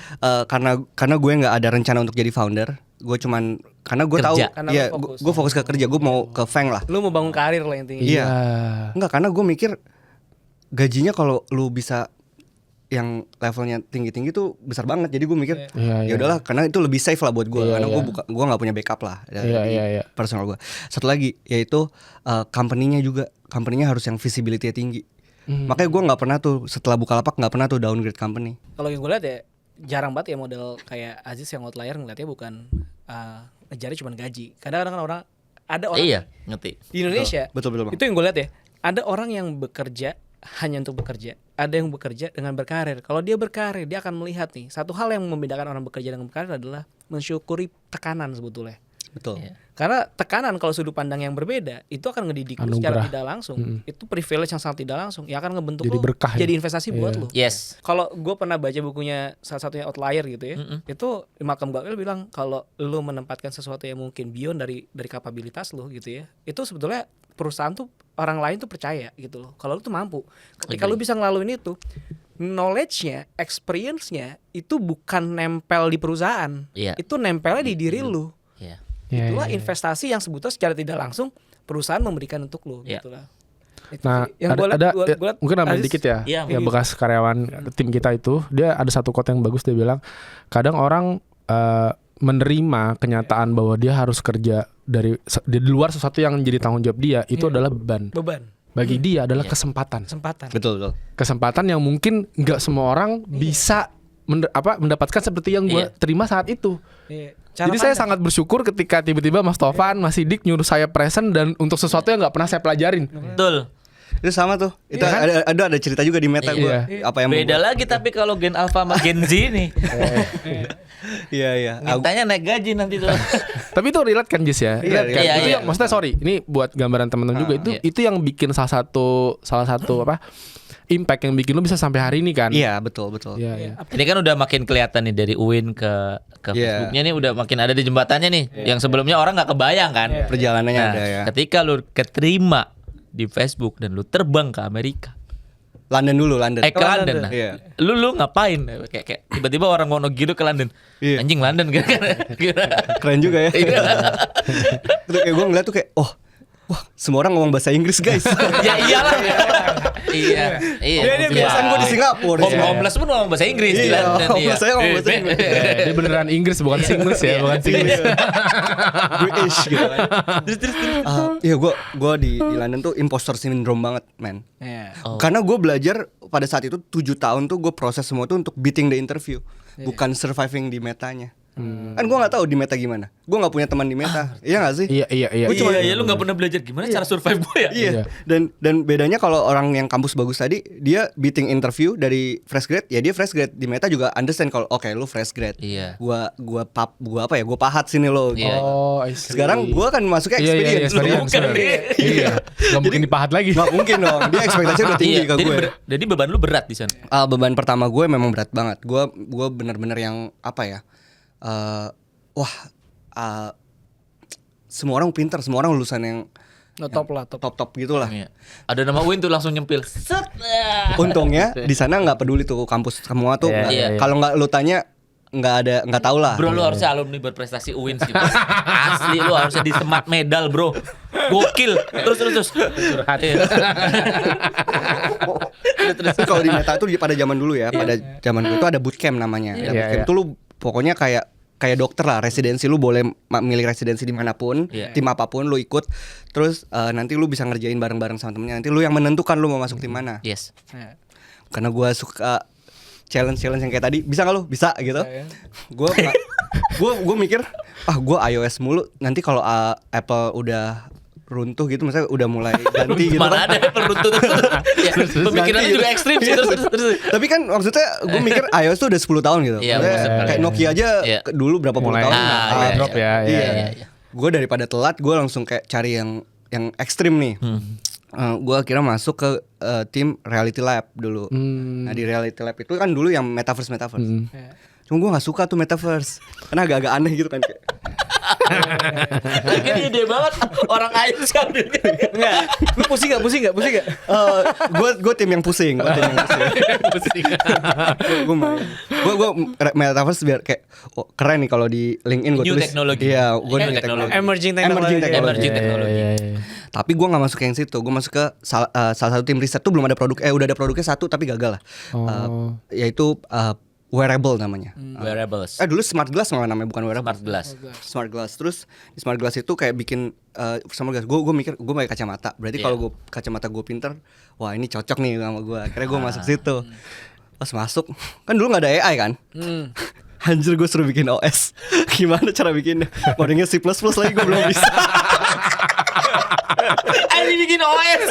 Karena gue nggak ada rencana untuk jadi founder. Gue cuman karena gue tahu, Kerja. Karena iya, lu fokus. gue fokus ke kerja. Gue mau ke FANG lah. Lu mau bangun karir lah intinya. Iya. Enggak, karena gue mikir gajinya kalau lu bisa yang levelnya tinggi-tinggi tuh besar banget. Jadi gue mikir Iya, ya udahlah, karena itu lebih safe lah buat gue. Iya, Karena iya. gue nggak punya backup lah dari Iya. personal gue. Satu lagi yaitu company-nya juga, company-nya harus yang visibility-nya tinggi. Makanya gue nggak pernah tuh setelah Bukalapak nggak pernah tuh downgrade company. Kalau yang gue lihat ya jarang banget ya model kayak Aziz yang outlier ngeliatnya bukan ngejarnya cuma gaji. Kadang-kadang kan ada orang Iya, ngerti. di Indonesia. Betul. Itu yang gue lihat ya. Ada orang yang bekerja hanya untuk bekerja. Ada yang bekerja dengan berkarir. Kalau dia berkarir, dia akan melihat nih. Satu hal yang membedakan orang bekerja dengan berkarir adalah mensyukuri tekanan sebetulnya. Betul. Iya. Karena tekanan kalau sudut pandang yang berbeda itu akan ngedidik lu secara Anugerah. tidak langsung. Itu privilege yang sangat tidak langsung. Yang akan ngebentuk Jadi lu berkah ya? jadi investasi buat lu. Yes. Kalau gue pernah baca bukunya salah satunya Outlier gitu ya, itu Malcolm Gladwell bilang kalau lu menempatkan sesuatu yang mungkin beyond dari kapabilitas lu gitu ya, itu sebetulnya perusahaan tuh orang lain tuh percaya gitu loh. Kalau lu tuh mampu, ketika lu bisa ngelaluin itu, knowledge-nya, experience-nya itu bukan nempel di perusahaan, Iya. itu nempelnya di diri lu. Iya. Iya, Itulah iya. investasi yang sebetulnya secara tidak langsung perusahaan memberikan untuk lu Iya. gitu lah. Itu Nah, sih. Yang gua liat- ada gua liat mungkin nambahin Aziz- dikit ya. Iya, Yang bekas karyawan tim kita itu, dia ada satu quote yang bagus, dia bilang, kadang orang menerima kenyataan bahwa dia harus kerja di luar sesuatu yang menjadi tanggung jawab dia, itu adalah beban. beban, Bagi dia adalah Iya. kesempatan. kesempatan. Betul. Kesempatan yang mungkin nggak semua orang bisa mendapatkan seperti yang gue Iya. terima saat itu. Iya. Cara Jadi saya pandang. sangat bersyukur ketika tiba-tiba Mas Tovan, Mas Sidik nyuruh saya present dan untuk sesuatu yang nggak pernah saya pelajarin. Betul. Itu sama tuh. Itu Iya kan? ada cerita juga di Meta gue. Iya. Apa yang Beda membuat- lagi tapi kalau Gen Alpha sama Gen Z nih. Iya. Mintanya naik gaji nanti tuh. Tapi itu relate kan Jis ya? Iya, Relate kan? iya, Itu iya. yang maksudnya sorry, ini buat gambaran teman-teman juga itu yang bikin salah satu apa? Impact yang bikin lu bisa sampai hari ini kan? Iya, betul. Iya, iya. Ini kan udah makin kelihatan nih dari UIN ke Iya. Facebooknya nih udah makin ada di jembatannya nih. Yang sebelumnya orang nggak kebayang kan. Perjalanannya Nah, ada ya. ketika lu keterima di Facebook dan lu terbang ke Amerika. London dulu, London. Ke London. Nah. Iya. Lu ngapain? Kayak tiba-tiba orang Wonogiri ke London. Iya. Anjing London kan. Keren juga ya. Iya. Terus kayak gue ngeliat tuh kayak, wah semua orang ngomong bahasa Inggris guys. Ya iyalah. Iya. Dia biasanya gue di Singapura. Homeless pun ngomong bahasa Inggris di Iya, London. homeless saya ngomong bahasa Inggris. Dia beneran Inggris bukan Singlish ya, bukan Singlish. British gitu kan. Terus. Iya gue di London tuh imposter syndrome banget, man. Iya. Karena gue belajar pada saat itu 7 tahun tuh gue proses semua tuh untuk beating the interview, bukan surviving di metanya. Kan gue nggak tahu di meta gimana. Gue nggak punya teman di meta. Iya nggak sih? Iya. Gue cuma lu nggak pernah belajar gimana cara survive gue ya. Iya. Dan bedanya kalau orang yang kampus bagus tadi, dia beating interview dari fresh grade, ya dia fresh grade. Di meta juga understand kalau oke, lu fresh grade. Iya. Gua pahat sini lo. Iya. Oh, I see. Sekarang gua kan masuknya Iya, experience. experience, bukan, bener. Iya. Gak mungkin dipahat lagi. Nggak mungkin dong. Dia ekspektasinya udah tinggi Iya, ke gue. jadi beban lu berat di sana. Beban pertama gue memang berat banget. Gue benar-benar yang apa ya? Semua orang pintar, semua orang lulusan yang Top gitu lah. Iya. Ada nama Win tuh langsung nyempil. Set. Untungnya di sana nggak peduli tuh kampus semua tuh. Iya. Kalau nggak lu tanya nggak tahu lah. Bro, lu harusnya alumni berprestasi UIN sih. Bro. Asli lu harusnya disemat medal, bro. Gokil. Terus. Iya. Terus kalau di meta tuh pada zaman dulu ya, pada zaman dulu itu ada bootcamp namanya. Iya, Bootcamp tuh lu pokoknya kayak dokter lah, residensi lu boleh milih residensi dimanapun, tim apapun lu ikut, terus nanti lu bisa ngerjain bareng-bareng sama temennya, nanti lu yang menentukan lu mau masuk tim mana. Yes. Karena gue suka challenge yang kayak tadi, bisa nggak lu? Bisa gitu. Gue mikir, gue iOS mulu, nanti kalau Apple udah runtuh gitu, misalnya udah mulai ganti gitu. Mana ada Apple runtuh tuh. Ya, pemikirannya juga ekstrim sih terus. Tapi kan maksudnya gue mikir iOS tuh udah 10 tahun gitu. Iya, Maksudnya kayak Nokia aja dulu berapa puluh Mulai tahun. drop ya. Iya. Gue daripada telat, gue langsung kayak cari yang ekstrim nih. Gue akhirnya masuk ke tim Reality Lab dulu. Nah di Reality Lab itu kan dulu yang metaverse. Cuma gue nggak suka tuh metaverse, karena agak-agak aneh gitu kan kayak. Lagi ide banget orang air sambil. Enggak. Lu pusing enggak? Gue tim yang pusing. Gue metaverse biar kayak keren nih kalau di LinkedIn gue New tulis. technology. Iya, gue New new technology. Emerging Emerging technology. technology. Iya. Tapi gue nggak masuk yang situ. Gue masuk ke salah satu tim riset tuh belum ada produk. Udah ada produknya satu tapi gagal lah. Yaitu wearable namanya. Wearables. Dulu smart glass malah namanya, bukan wearable. Smart glass. Terus di smart glass itu kayak bikin smart glass. Gue mikir gue pakai kacamata. Berarti kalau kacamata gue pinter, wah ini cocok nih sama gue. Akhirnya gue masuk situ. Pas masuk, kan dulu nggak ada AI kan. Anjir, gue suruh bikin OS. Gimana cara bikinnya? Codingnya C++ lagi gue belum bisa. Ini bikin OS.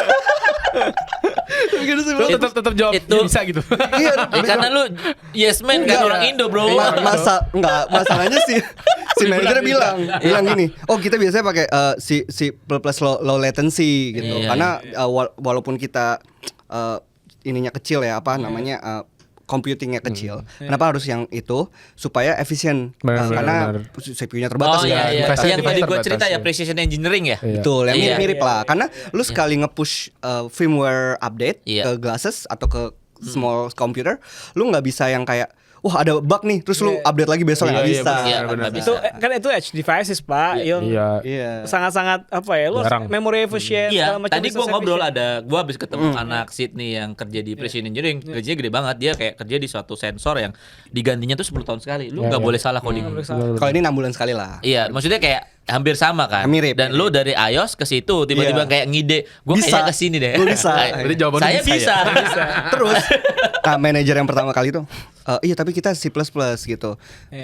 Tetap jawab Itu- bisa gitu. Iya, Karena lu yes man kan orang Indo, bro. Masalahnya sih si manajernya bilang gini, kita biasanya pakai C++ low latency gitu. Iya. Karena walaupun kita ininya kecil ya, apa namanya, computingnya kecil. Kenapa harus yang itu? Supaya efisien. Karena CPU-nya terbatas Oh ya. iya. Investasi Yang tadi gue terbatas, cerita ya ya. precision engineering ya. Betul, yang Iya. mirip-mirip lah. Karena lu sekali nge-push firmware update Iya. ke glasses atau ke small computer, lu nggak bisa yang kayak wah ada bug nih, terus lu update lagi besok, nggak bisa. Iya, benar, nggak Itu bisa. kan itu edge devices, Pak. Yang Iya. sangat-sangat apa ya? Lu harus Jarang. memory efficient Iya, segala macam. tadi gue resource ngobrol efficient. gue habis ketemu anak Sydney yang kerja di precision engineering, gajinya gede banget, dia kayak kerja di suatu sensor yang digantinya tuh 10 tahun sekali, lu nggak boleh salah coding. Kalau ini 6 bulan sekali lah. Iya, maksudnya kayak hampir sama kan. Mirip. Dan lu dari iOS ke situ tiba-tiba Iya. kayak ngide, gue Bisa. kayaknya ke sini deh. Lu bisa. Jadi jawabannya Saya bisa bisa. Terus manajer yang pertama kali itu iya tapi kita C++ gitu.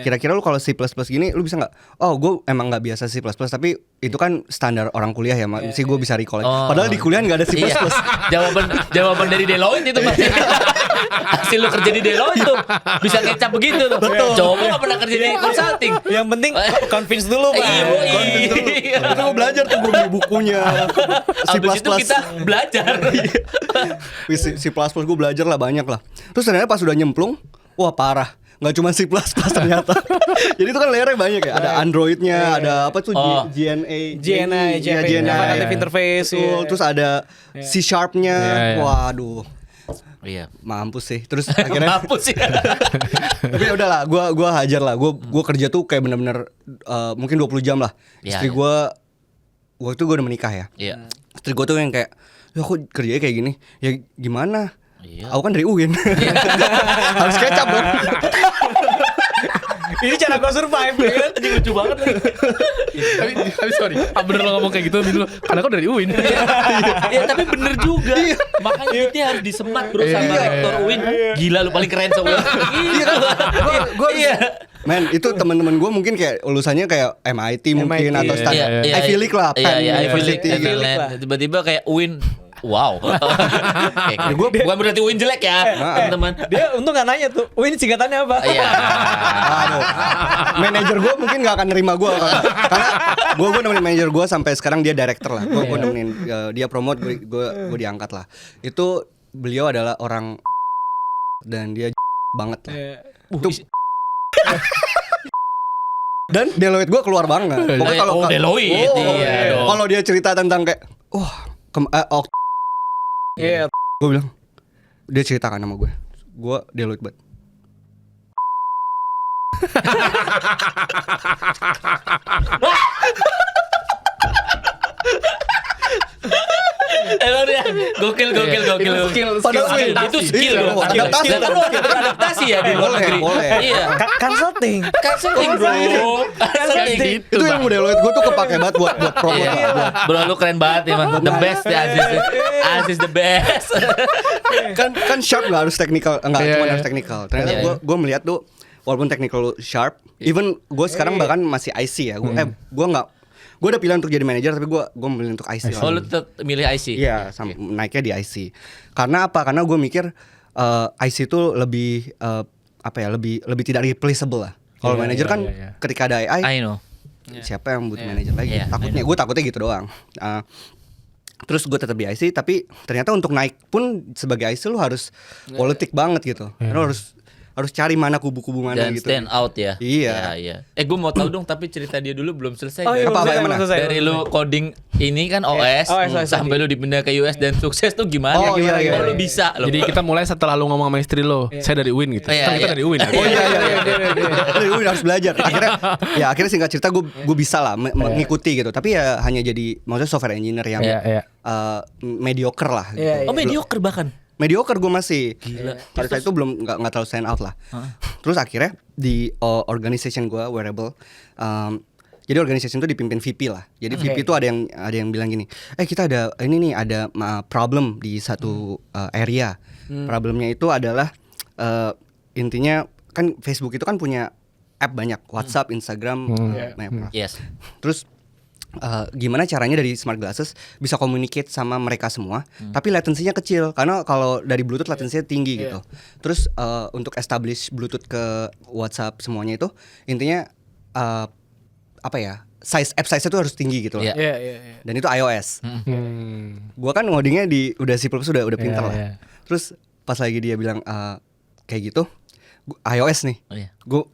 Kira-kira lu kalau C++ gini lu bisa nggak? Gue emang nggak biasa C++ tapi itu kan standar orang kuliah ya, sih gue bisa recall. Padahal di kuliah nggak ada C++. Iya. Jawaban dari Deloitte itu pasti. Hasil lu kerja di Deloitte tuh bisa kecap begitu tuh. Betul. Coba nggak pernah kerja di consulting. Yang penting convince dulu, Pak. Iya. Terus gue belajar tuh, gue beli bukunya C++. Abis itu kita belajar. C++ gue belajar lah banyak lah. Terus ternyata pas udah nyemplung, wah parah. nggak cuma C++ ternyata. Jadi itu kan layernya banyak ya. Ada Androidnya, ada apa tuh GNI, Native Interface. Betul. Terus ada C Sharp-nya. Waduh. Iya. Mampus sih. Terus akhirnya Mampus sih. tapi ya udahlah, gua hajar lah. Gua kerja tuh kayak bener-bener mungkin 20 jam lah. Iya, Istri gua waktu itu gua udah menikah ya. Iya. Istri gua tuh yang kayak, ya aku kerjanya kayak gini. Ya gimana? Iya. Aku kan dari UIN. Harus kecap dong. Ini cara gue survive kan. Ini lucu banget lagi. Tapi sorry, bener lo ngomong kayak gitu dulu. Karena kau dari UIN. Iya tapi bener juga. Makanya dia harus disemat bro sama rektor UIN. Gila lu paling keren se-UIN. Iya kan. Gua men, itu teman-teman gue mungkin kayak lulusannya kayak MIT mungkin atau Ivy League lah, Penn University gitu. Tiba-tiba kayak UIN. Wow. Gue bukan berarti UIN jelek ya, teman-teman. Dia untung gak nanya tuh, Win singkatannya apa? Iya. Aduh. Manajer gue mungkin gak akan nerima gue karena gue nemenin manajer gue sampai sekarang dia director lah. Gue nemenin dia promote, gue diangkat lah. Itu beliau adalah orang dan dia banget lah. Itu dan Deloitte gue keluar banget. Pokoknya kalau Deloitte, iya dong. Kalau dia cerita tentang kayak, gue bilang, dia ceritakan sama gue Deloitte banget. Emang dia gokil. Itu skill loh. Adaptasi ya di luar negeri. Boleh. Iya. Consulting bro. Itu yang Deloitte gue tuh kepake banget buat promote lah. Bro lu keren banget ya, the best ya Aziz the best. kan Sharp gak harus technical, cuma harus technical. Ternyata gue melihat tuh walaupun technical Sharp, even gue sekarang bahkan masih IC ya. Gue udah pilihan untuk jadi manajer, tapi gue memilih untuk IC. Oh lu tetap milih IC? Iya, naiknya di IC. Karena apa? Karena gue mikir IC itu lebih lebih tidak replaceable lah. Kalau manajer kan ketika ada AI, I know. siapa yang butuh manajer lagi? Takutnya gitu doang. Terus gue tetap di IC, tapi ternyata untuk naik pun sebagai IC lu harus politik banget gitu. Lu harus cari mana kubu-kubu mana dan gitu. stand out ya. Iya. Gue mau tahu dong, tapi cerita dia dulu belum selesai. Dari lu coding ini kan OS sampai lu dipindah ke US dan sukses tuh gimana? Iya. Lu bisa lo. Jadi kita mulai setelah lu ngomong sama istri lo, saya dari UIN gitu. Kan kita dari UIN. Dari UIN harus belajar. Akhirnya singkat cerita gue bisa lah mengikuti gitu. Tapi ya hanya jadi maksudnya software engineer yang mediocre lah. Iya. Oh mediocre bahkan. Mediocre gue masih. Gila. Pada saat itu belum nggak terlalu stand out lah. Terus akhirnya di organization gue Wearable, jadi organization itu dipimpin VP lah. Jadi VP itu ada yang bilang gini, kita ada problem di satu area. Problemnya itu adalah intinya kan Facebook itu kan punya app banyak, WhatsApp, Instagram, Yes. Terus gimana caranya dari smart glasses bisa communicate sama mereka semua, tapi latensinya kecil karena kalau dari Bluetooth latensinya tinggi gitu. Terus untuk establish Bluetooth ke WhatsApp semuanya itu intinya app size itu harus tinggi gitu loh. Dan itu iOS. Gua kan ngodingnya udah C++ udah pintar lah. Terus pas lagi dia bilang kayak gitu, iOS nih.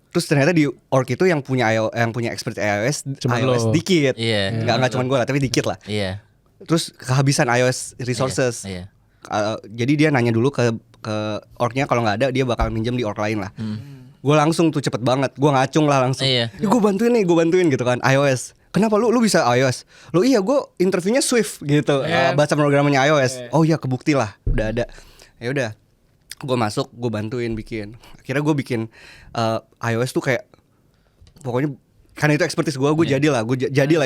Terus ternyata di org itu yang punya expert iOS dikit. Enggak cuma gue lah, tapi dikit lah. Terus kehabisan iOS resources. Jadi dia nanya dulu ke orgnya, kalau nggak ada dia bakal minjem di org lain lah. Gue langsung tuh cepet banget, gue ngacung lah langsung. Gue bantuin gitu kan iOS. Kenapa lu bisa iOS? Iya gue interviewnya Swift gitu, bahasa programnya iOS. Oh iya kebukti lah, udah ada. Ya udah. Gue masuk, gue bantuin bikin. Akhirnya gue bikin iOS tuh kayak pokoknya karena itu expertise gue jadilah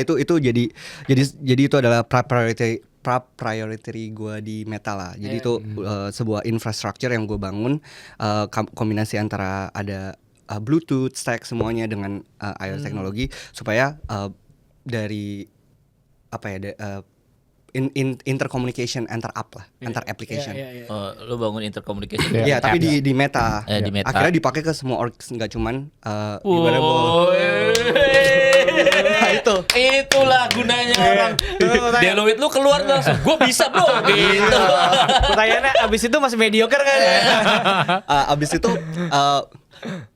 itu jadi itu adalah priority gue di Meta lah. Jadi itu sebuah infrastructure yang gue bangun, kombinasi antara ada Bluetooth, stack semuanya dengan iOS teknologi supaya dari intercommunication antar app lah, antar application. Lu bangun intercommunication. Iya, tapi di Meta. Di Meta. Akhirnya dipakai ke semua org, nggak cuman di Wearable. Itulah gunanya orang. Deloitte lu keluar langsung, gue bisa bro gitu. Pertanyaannya abis itu masih mediocre kan? Abis itu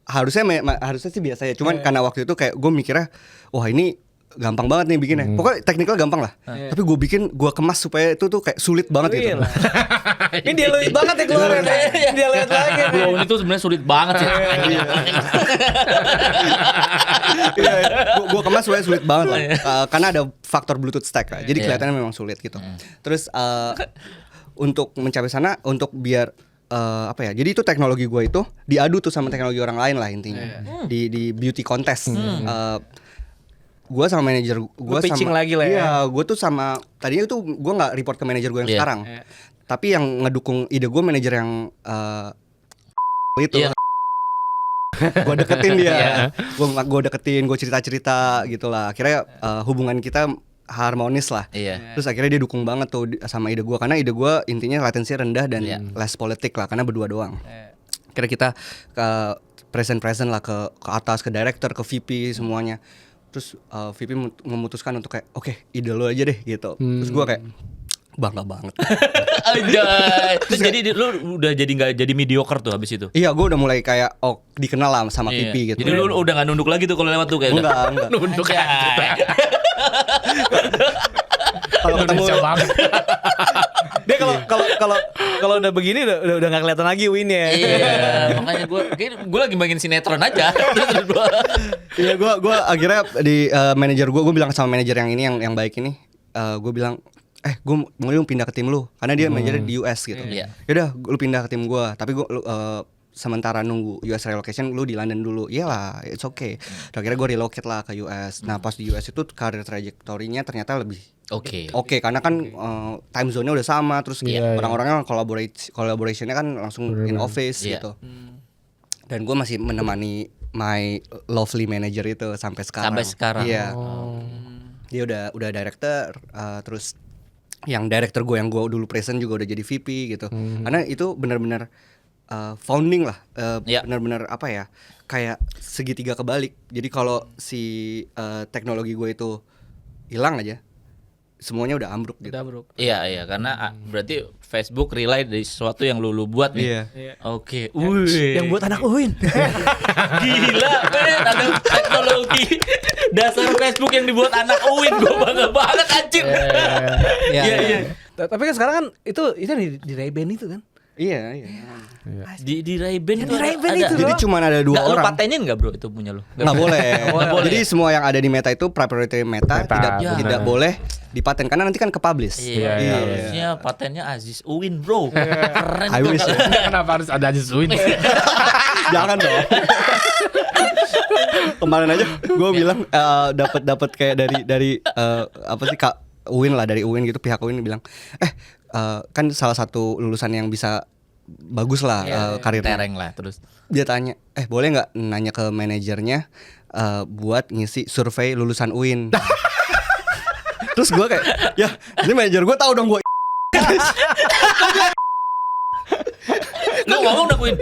harusnya sih biasa ya. Cuman karena waktu itu kayak gue mikirnya, wah ini gampang banget nih bikinnya. Pokoknya teknikal gampang lah. Tapi gue kemas supaya itu tuh kayak sulit banget gitu. Ini dia luit banget ya keluarin. Dia lihat lagi. Bro, ini tuh sebenarnya sulit banget sih. Gue kemas supaya sulit banget lah. Karena ada faktor Bluetooth stack lah. Jadi kelihatannya memang sulit gitu. Terus untuk mencapai sana, untuk biar apa ya? Jadi itu teknologi gue itu diadu tuh sama teknologi orang lain lah intinya. Di beauty contest. Gue sama manajer gue pitching sama lagi lah ya. Iya, gue tuh sama tadinya tuh gue nggak report ke manajer gue yang sekarang. Tapi yang ngedukung ide gue manajer yang itu. Gue deketin dia. Gue deketin, gue cerita-cerita gitu lah. Akhirnya hubungan kita harmonis lah. Terus akhirnya dia dukung banget tuh sama ide gue, karena ide gue intinya latensi rendah dan less politik lah, karena berdua doang. Akhirnya kita present lah ke atas, ke director, ke VP semuanya. Terus VP memutuskan untuk kayak oke, ide lo aja deh gitu. Terus gue kayak bangga banget. Anjay. Terus jadi lu udah jadi nggak jadi mediocre tuh habis itu. Iya, gue udah mulai kayak dikenal lah sama VP gitu. Jadi lu udah nggak nunduk lagi tuh kalau lewat tuh kayak enggak. Nunduk ya. Kalau ketemu banget. Dia kalau udah begini udah nggak kelihatan lagi win-nya. Iya, makanya gue lagi main sinetron aja. Iya, gue akhirnya di manajer gue bilang sama manajer yang ini yang baik ini, gue bilang gue mau lu pindah ke tim lu, karena dia manajernya di US gitu. Yaudah, lu pindah ke tim gue, tapi gue sementara nunggu US relocation lu di London dulu. Iyalah, it's okay. Akhirnya gue relocate lah ke US. Nah pas di US itu karir trajektorinya ternyata lebih Oke, karena kan time zone-nya udah sama, terus orang-orangnya collaboration-nya kan langsung in office gitu. Dan gue masih menemani my lovely manager itu sampai sekarang. Iya. Dia udah director, terus yang director gue yang gue dulu present juga udah jadi VP gitu. Karena itu benar-benar founding lah, benar-benar apa ya, kayak segitiga kebalik. Jadi kalau si teknologi gue itu hilang aja, semuanya udah ambruk gitu. Iya, karena berarti Facebook rely dari sesuatu yang lu buat nih. Iya. Oke. Yang buat anak Uin. Gila, men, ada teknologi dasar Facebook yang dibuat anak Uin, gue bangga banget anjir. Iya. Tapi kan sekarang kan itu di Ray-Ban itu kan. Iya. Di Ray-Ban itu ada. Jadi cuma ada 2 orang. Lu patenin nggak bro itu punya lu? Nggak boleh. Jadi semua yang ada di Meta itu proprietary Meta tidak boleh dipaten, karena nanti kan ke publish. Iya. Harusnya patennya Aziz Uin bro. Keren. I wish. Kenapa harus ada Aziz Uin? Jangan dong. Kemarin aja gue bilang dapat kayak dari apa sih Kak Uin lah, dari Uin gitu, pihak Uin bilang kan salah satu lulusan yang bisa bagus lah karirnya. Tereng lah terus. Dia tanya, boleh nggak nanya ke manajernya buat ngisi survei lulusan UIN. Terus gue kayak, ya ini manajer gue tahu dong gue. Lu ngomong udah Uin.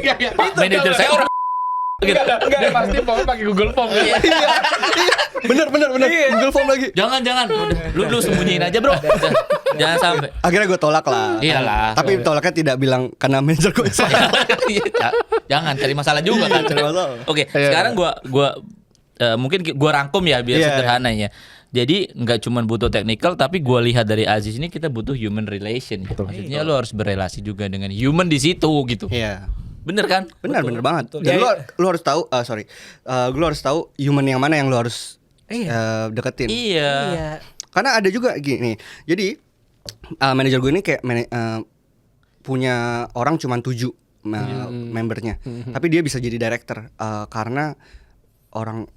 Manajer saya orang. Enggak, pasti pakai Google Form. Iya. Bener. Google Form lagi. Jangan. Udah, lu sembunyiin aja bro. Jangan sampai. Akhirnya gue tolak lah. Iyalah. Tapi tolaknya tidak bilang karena manajer gue salah. Jangan cari masalah juga kan. Oke, sekarang gua mungkin gua rangkum ya biar sederhananya. Jadi nggak cuma butuh technical, tapi gua lihat dari Aziz ini kita butuh human relation. Maksudnya lu harus berelasi juga dengan human di situ gitu. Iya. Bener kan? Bener banget. Dan lu harus tahu, lu harus tahu human yang mana yang lu harus deketin. Iya. Karena ada juga gini. Jadi manajer gue ini kayak punya orang cuma 7 membernya, tapi dia bisa jadi director karena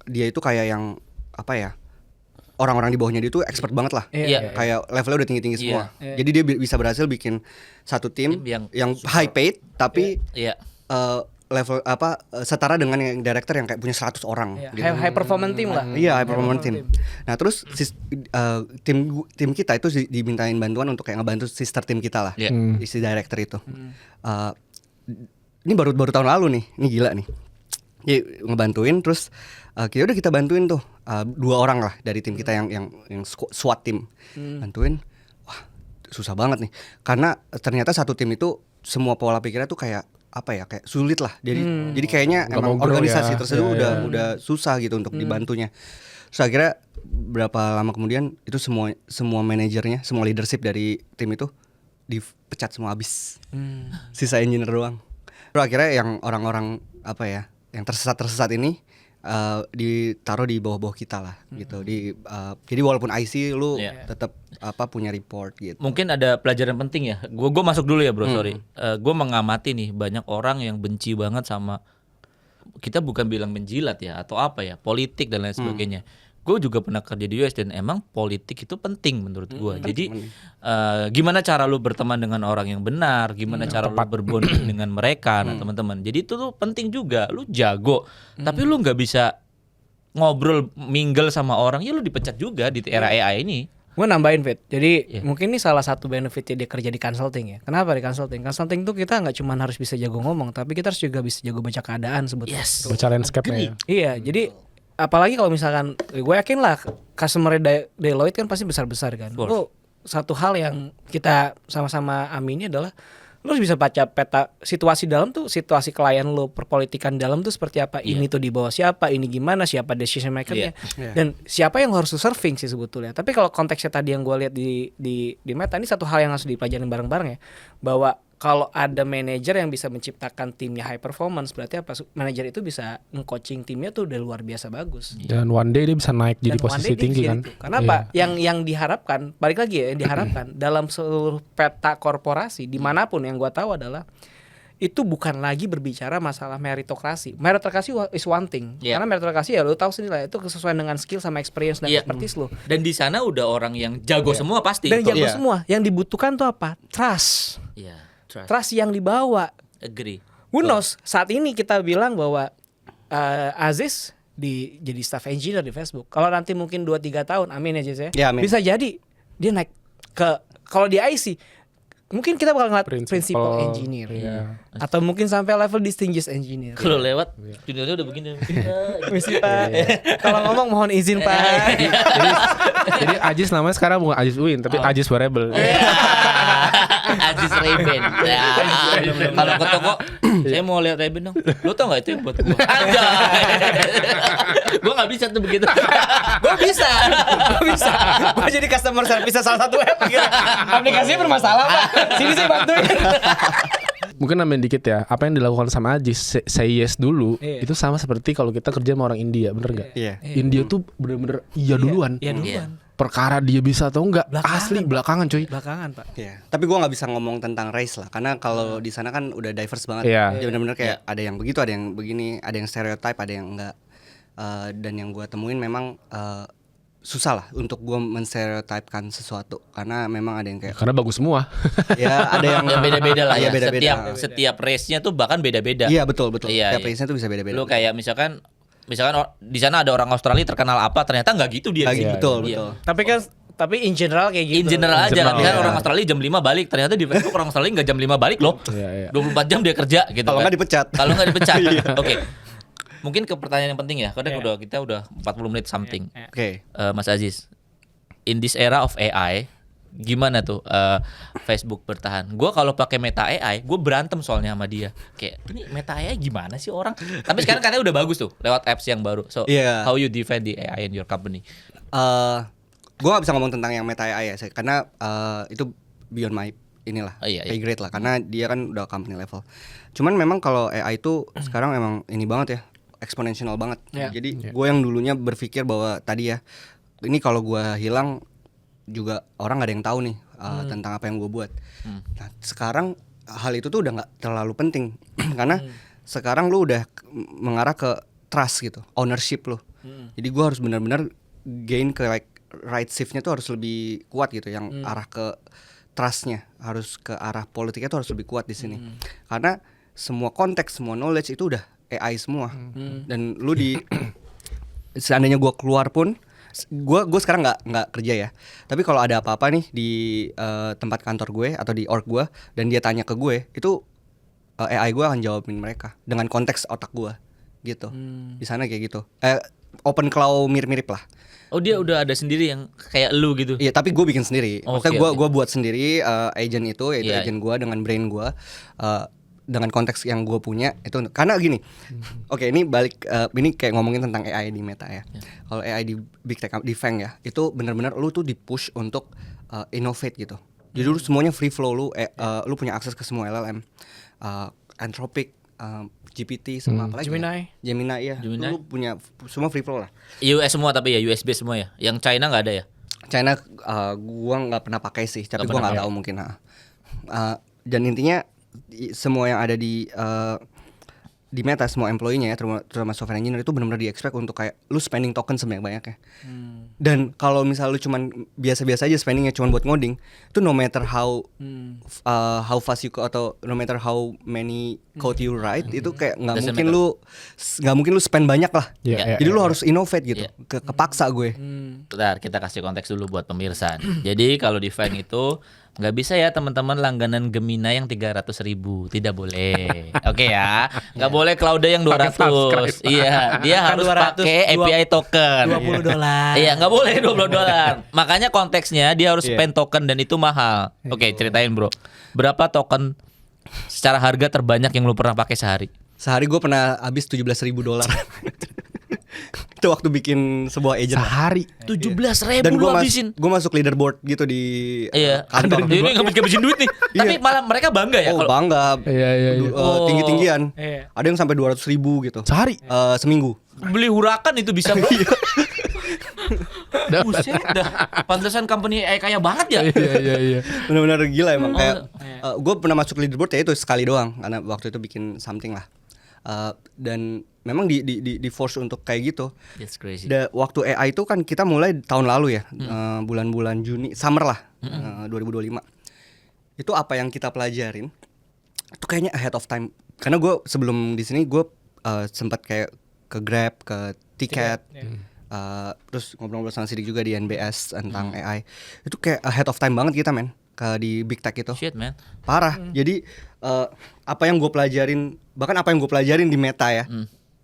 dia itu kayak yang apa ya, orang-orang di bawahnya dia itu expert banget lah. Kayak levelnya udah tinggi-tinggi semua. Jadi dia bisa berhasil bikin satu tim yang high paid tapi level setara dengan yang director yang kayak punya 100 orang. Gitu. High performance team lah. Iya, high performance team. Nah, terus tim kita itu dimintain bantuan untuk kayak ngebantu sister tim kita lah. Isi director itu. Ini baru tahun lalu nih. Ini gila nih. Jadi ngebantuin, terus kita bantuin tuh 2 orang lah dari tim kita yang SWAT tim. Bantuin. Wah, susah banget nih. Karena ternyata satu tim itu semua pola pikirnya tuh kayak apa ya kayak sulit lah. Jadi kayaknya Nggak emang mau grow organisasi ya. tersebut Iya, udah susah gitu untuk dibantunya. Terus akhirnya berapa lama kemudian itu semua manajernya, semua leadership dari tim itu dipecat semua habis. Sisa engineer doang. Terus akhirnya yang orang-orang apa ya, yang tersesat ini ditaruh di bawah-bawah kita lah gitu. Jadi walaupun IC lu tetap punya report gitu. Mungkin ada pelajaran penting ya. Gue masuk dulu ya bro, sorry. Gue mengamati nih banyak orang yang benci banget sama, kita bukan bilang menjilat ya atau apa ya, politik dan lain sebagainya. Gue juga pernah kerja di US dan emang politik itu penting menurut gue. Jadi gimana cara lu berteman dengan orang yang benar, gimana cara lu berbonding dengan mereka, nah teman-teman. Jadi itu tuh penting juga. Lu jago, tapi lu nggak bisa ngobrol mingle sama orang, ya lu dipecat juga di era AI ini. Gue nambahin Fit. Jadi mungkin ini salah satu benefitnya dia kerja di consulting ya. Kenapa di consulting? Consulting tuh kita nggak cuma harus bisa jago ngomong, tapi kita harus juga bisa jago baca keadaan sebetulnya. Baca landscape-nya ya. Iya, jadi apalagi kalau misalkan gue yakin lah customer Deloitte kan pasti besar-besar kan. Lu satu hal yang kita sama-sama amini adalah lu harus bisa baca peta situasi dalam tuh, situasi klien lu, perpolitikan dalam tuh seperti apa. Ini tuh di bawah siapa, ini gimana, siapa decision makernya, dan siapa yang harus lu serving sih sebetulnya. Tapi kalau konteksnya tadi yang gue lihat di Meta, ini satu hal yang harus dipelajarin bareng-bareng ya, bahwa kalau ada manajer yang bisa menciptakan timnya high performance, berarti apa? Manajer itu bisa nge-coaching timnya tuh udah luar biasa bagus. Dan one day dia bisa naik jadi Dan posisi one day tinggi dia kan. jadi itu. Karena apa? Yang diharapkan, balik lagi ya, yang diharapkan dalam seluruh peta korporasi dimanapun yang gua tahu adalah itu bukan lagi berbicara masalah meritokrasi. Meritokrasi is one thing. Karena meritokrasi ya lu tahu sendiri lah, itu kesesuaian dengan skill sama experience dan expertise lu. Dan di sana udah orang yang jago semua pasti. Dan jago semua. Yang dibutuhkan tuh apa? Trust. Iya, Trust yang dibawa. agree. Who knows, saat ini kita bilang bahwa Aziz jadi staff engineer di Facebook. Kalau nanti mungkin 2-3 tahun, amin ya Aziz ya. Ya, amin. Bisa jadi dia naik ke, kalau di IC mungkin kita bakal ngeliat principal engineer. Atau mungkin sampai level distinguished engineer. Kalau lewat juniornya udah begini. Misi Pak. Kalau ngomong mohon izin Pak. Jadi Ajis namanya sekarang bukan Ajis Uin tapi Ajis Wearable. Aziz Ray-Ban. Ya. Kalau ke toko, saya mau lihat Ray-Ban dong. Lu tau nggak itu yang buat gua? Aja. Gua nggak bisa tuh begitu. Gue bisa. Gue jadi customer service salah satu app gitu. Aplikasinya bermasalah Pak. Sini saya bantuin. Mungkin nambahin dikit ya. Apa yang dilakukan sama Ajis say yes dulu itu sama seperti kalau kita kerja sama orang India, bener nggak? Iya. India tuh bener-bener iya duluan. Iya duluan. Perkara dia bisa atau enggak asli belakangan coy. Belakangan Pak. Iya. Tapi gua nggak bisa ngomong tentang race lah, karena kalau di sana kan udah diverse banget. Iya. Jadi benar-benar kayak ada yang begitu, ada yang begini, ada yang stereotype, ada yang enggak. Dan yang gua temuin memang susah lah untuk gua menstereotypekan sesuatu, karena memang ada yang kayak Karena bagus semua. ya ada yang Ya beda-beda lah ya. Iya, beda-beda. Setiap race-nya tuh bahkan beda-beda. Iya betul. Iya, Tiap iya. race-nya tuh bisa beda-beda. Lu kayak misalkan di sana ada orang Australia terkenal apa, ternyata nggak gitu dia. lagi di sini. betul. Tapi in general kayak gitu. In general aja kan, Iya. orang Australia jam 5 balik, ternyata di Facebook orang Australia nggak jam 5 balik loh. Iya. 24 jam dia kerja gitu. Kalau kan. nggak dipecat. Kalau nggak dipecat. Oke. Mungkin ke pertanyaan yang penting ya, karena kita udah 40 menit something. Oke. Mas Aziz, in this era of AI, gimana tuh Facebook bertahan? Gue kalau pakai Meta AI, gue berantem soalnya sama dia. Kayak ini Meta AI gimana sih orang? Tapi sekarang katanya udah bagus tuh lewat apps yang baru. So how you defend the AI in your company? Gue gak bisa ngomong tentang yang Meta AI ya, karena itu beyond my inilah, Iya. pay grade lah, karena dia kan udah company level. Cuman memang kalau AI itu sekarang emang ini banget ya, eksponensial banget. Jadi gue yang dulunya berpikir bahwa tadi ya, ini kalau gue hilang juga orang gak ada yang tahu nih tentang apa yang gue buat. Nah sekarang hal itu tuh udah gak terlalu penting karena sekarang lu udah mengarah ke trust gitu, ownership lu. Jadi gue harus benar-benar gain ke like right shift-nya tuh harus lebih kuat gitu, yang arah ke trust-nya, harus ke arah politiknya tuh harus lebih kuat di sini. Karena semua konteks, semua knowledge itu udah AI semua. Dan lu seandainya gua keluar pun, gue sekarang nggak kerja ya. Tapi kalau ada apa-apa nih di tempat kantor gue atau di org gue dan dia tanya ke gue, itu AI gue akan jawabin mereka dengan konteks otak gue gitu. Di sana kayak gitu. Open cloud mirip-mirip lah. Oh dia udah ada sendiri yang kayak lu gitu? Iya, tapi gue bikin sendiri. Maksudnya Oke. gue buat sendiri agent itu, yaitu Iya. agent gue dengan brain gue. dengan konteks yang gue punya itu karena gini. Oke, ini balik ini kayak ngomongin tentang AI di Meta ya. Kalau AI di Big Tech di Fang ya, itu benar-benar lu tuh di-push untuk innovate gitu. Jadi lu semuanya free flow, lu punya akses ke semua LLM. Anthropic, GPT sama apa lagi? Gemini ya. Gemini. Lu punya semua free flow lah. US semua tapi ya USB semua ya. Yang China nggak ada ya? China gua nggak pernah pakai sih, tapi gua nggak tahu mungkin. Dan intinya semua yang ada di Meta, semua employee-nya ya, terutama software engineer itu benar-benar di-expect untuk kayak lu spending token sebanyak-banyaknya. Dan kalau misal lu cuman biasa-biasa aja spendingnya cuman buat ngoding, itu no matter how fast you code atau no matter how many code you write, itu kayak nggak mungkin lu spend banyak lah. Jadi lu harus innovate gitu. Kepaksa gue. Bentar, kita kasih konteks dulu buat pemirsa. Jadi kalau di Fang itu nggak bisa ya teman-teman langganan Gemini yang 300.000, tidak boleh. Oke ya, nggak boleh cloud yang 200. Iya, dia harus pakai API token. $20. Iya, nggak boleh $20. Makanya konteksnya dia harus spend token dan itu mahal. Oke, ceritain bro, berapa token secara harga terbanyak yang lu pernah pakai sehari? Sehari gue pernah habis $17.000. Itu waktu bikin sebuah agent Sehari 17.000 dan lu habisin. gue masuk leaderboard gitu di kantor. Ini ngabisin duit nih. Tapi malah mereka bangga ya. Oh bangga. Tinggi-tinggian. Ada yang sampai 200.000 gitu. Sehari? Seminggu. Beli hurakan itu bisa. Buset dah. Pantesan company kaya banget ya. Iya. Benar-benar gila emang. Kayak gue pernah masuk leaderboard ya itu sekali doang karena waktu itu bikin something lah. Dan memang di force untuk kayak gitu. That's crazy. Waktu AI itu kan kita mulai tahun lalu ya, bulan-bulan Juni, summer lah, 2025. Itu apa yang kita pelajarin? Itu kayaknya ahead of time. Karena gue sebelum di sini gue sempat kayak ke Grab, ke Tiket, terus ngobrol-ngobrol sama Sidik juga di NBS tentang AI. Itu kayak ahead of time banget kita di Big Tech itu. Shit man. Parah. Jadi apa yang gue pelajarin, bahkan apa yang gue pelajarin di Meta ya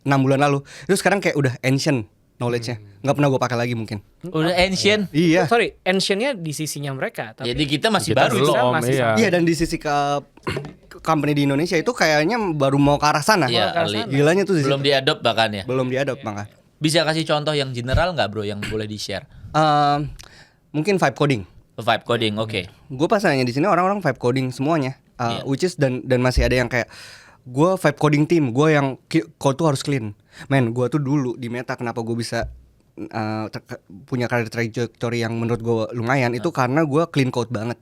6 bulan lalu, itu sekarang kayak udah ancient knowledge-nya. Nggak pernah gue pakai lagi mungkin. Udah ancient. Iya. Sorry, ancient-nya di sisinya mereka. Tapi Jadi kita masih Kita baru. belum, iya. Iya, dan di sisi company di Indonesia itu kayaknya baru mau ke arah sana. Iya, early. Gilanya tuh Belum diadopt bahkan ya. belum diadopt makanya. Bisa kasih contoh yang general nggak bro yang boleh di share? Mungkin vibe coding. Vibe coding, oke. Gue pas nanya di sini orang-orang vibe coding semuanya. Which is dan masih ada yang kayak gue vibe coding team, gue yang code tuh harus clean. Men, gue tuh dulu di Meta kenapa gue bisa punya career trajectory yang menurut gue lumayan itu karena gue clean code banget.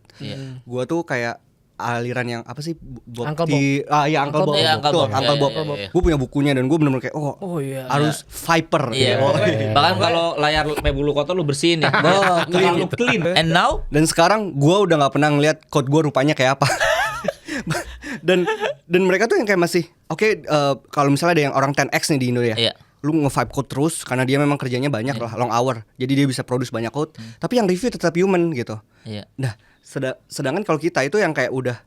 Gue tuh kayak aliran yang apa sih Uncle Bob. Iya Uncle Bob. Iya, Uncle Bob. Uncle Bob. Iya. Gue punya bukunya dan gue bener-bener kayak harus Viper. Iya. gitu. Bahkan kalau layar bulu kotor lu bersihin ya. Terlalu clean. And now? Dan sekarang gue udah nggak pernah ngeliat code gue rupanya kayak apa. dan mereka tuh yang kayak masih kalau misalnya ada yang orang 10x nih di Indo ya. Iya. Lu nge-vibe code terus karena dia memang kerjanya banyak lah, long hour. Jadi dia bisa produce banyak code, tapi yang review tetap human gitu. Iya. Nah, sedangkan kalau kita itu yang kayak udah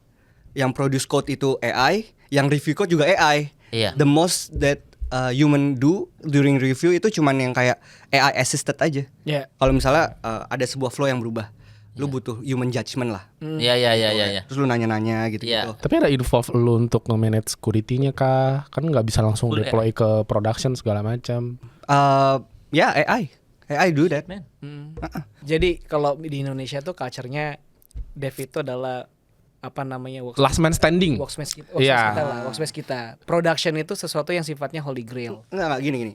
yang produce code itu AI, yang review code juga AI. Iya. The most that human do during review itu cuman yang kayak AI assisted aja. Iya. Kalau misalnya ada sebuah flow yang berubah, lu butuh human judgment lah. Iya. Terus lu nanya-nanya gitu. Iya. Tapi ada involve lu untuk nge-manage security-nya kah? Kan nggak bisa langsung deploy ke production segala macam. Ya AI do that. Man. Jadi kalau di Indonesia tuh culture-nya dev itu adalah apa namanya Last man standing. workspace kita, Iya. workspace kita. Production itu sesuatu yang sifatnya holy grail. Enggak gini.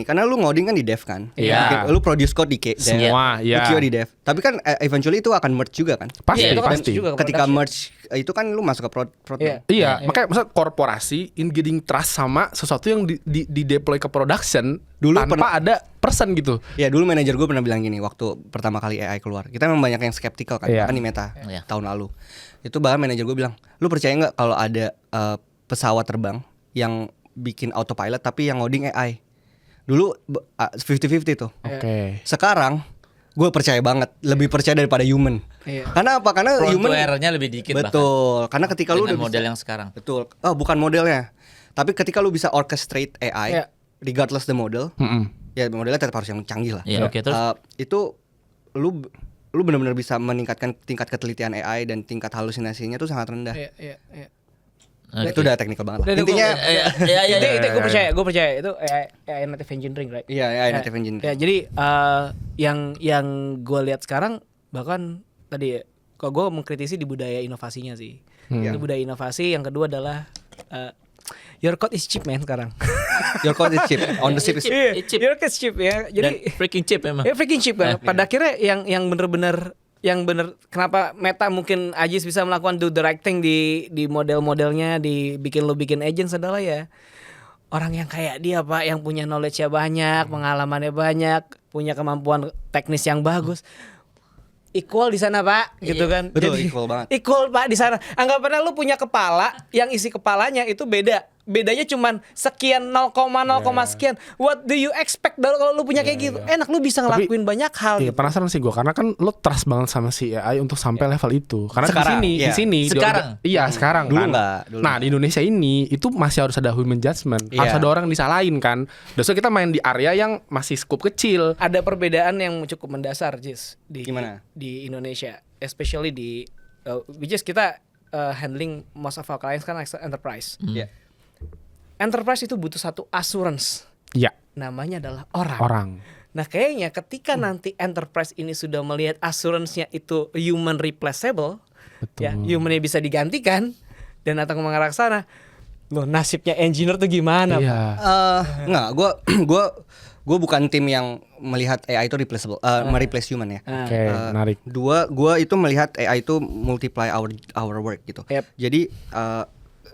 Karena lu ngoding kan di dev kan. Iya. Lu produce code di dev. Semua, Lu ya. QA di dev. Tapi kan eventually itu akan merge juga kan. Pasti, Iya, itu kan pasti. juga ke Ketika production. merge itu kan lu masuk ke prod. Iya. Iya, makanya maksudnya korporasi in getting trust sama sesuatu yang di deploy ke production Dulu tanpa ada person gitu. Ya dulu manajer gue pernah bilang gini waktu pertama kali AI keluar. Kita memang banyak yang skeptical kan, Iya. bahkan di Meta Iya. tahun lalu. Itu bahkan manajer gue bilang, lu percaya nggak kalau ada pesawat terbang yang bikin autopilot tapi yang ngoding AI? Dulu 50-50 tuh. Oke. Sekarang gue percaya banget, lebih percaya daripada human. Iya. Karena apa? Karena Prone human to error-nya lebih dikit betul. Karena ketika lu dengan udah model bisa, yang sekarang. betul. Oh, bukan modelnya. Tapi ketika lu bisa orchestrate AI, Iya. regardless the model, ya modelnya tetap harus yang canggih lah. Iya, oke, terus? Itu lu benar-benar bisa meningkatkan tingkat ketelitian AI dan tingkat halusinasinya tuh sangat rendah. Iya. Itu udah teknikal banget lah. Dan Intinya itu gue percaya itu AI native engineering, right? iya, AI native engineering. Ya, jadi yang gue lihat sekarang bahkan tadi kalau gue mengkritisi di budaya inovasinya sih. Di budaya inovasi yang kedua adalah your code is cheap man sekarang. Your code is cheap, on the chip is cheap. Your code is cheap ya. Jadi freaking cheap emang. ya freaking cheap kan. Pada akhirnya yang bener-bener kenapa Meta mungkin Ajis bisa melakukan do the right thing di model-modelnya, bikin agents adalah ya orang yang kayak dia Pak, yang punya knowledge-nya banyak, pengalamannya banyak, punya kemampuan teknis yang bagus. Equal di sana Pak, gitu kan. Betul, equal banget. Equal Pak di sana. Anggapannya lu punya kepala, yang isi kepalanya itu beda. Bedanya cuman sekian 0,0 sekian. What do you expect kalau lu punya kayak gitu? Enak lu bisa ngelakuin banyak hal. Iya, gitu. penasaran sih gue karena kan lo trust banget sama si AI untuk sampai level itu. Karena Sekarang, di sini Sekarang? sekarang Dulu kan. enggak, dulu Nah, di Indonesia ini itu masih harus ada human judgment. Harus ada orang disalahin kan. Terus kita main di area yang masih skup kecil. Ada perbedaan yang cukup mendasar, Jis, Gimana? di Indonesia, especially di which is kita handling most of our clients kan enterprise. Iya. Enterprise itu butuh satu assurance. Iya, Namanya adalah orang. orang. Nah, kayaknya ketika nanti enterprise ini sudah melihat assurance-nya itu human replaceable, Betul. ya, human-nya bisa digantikan dan datang mengarah ke sana. Loh, nasibnya engineer tuh gimana, Pak? Iya. Enggak, gue bukan tim yang melihat AI itu replaceable, mereplace human ya. Oke, menarik. Gua itu melihat AI itu multiply our work gitu. Yep. Jadi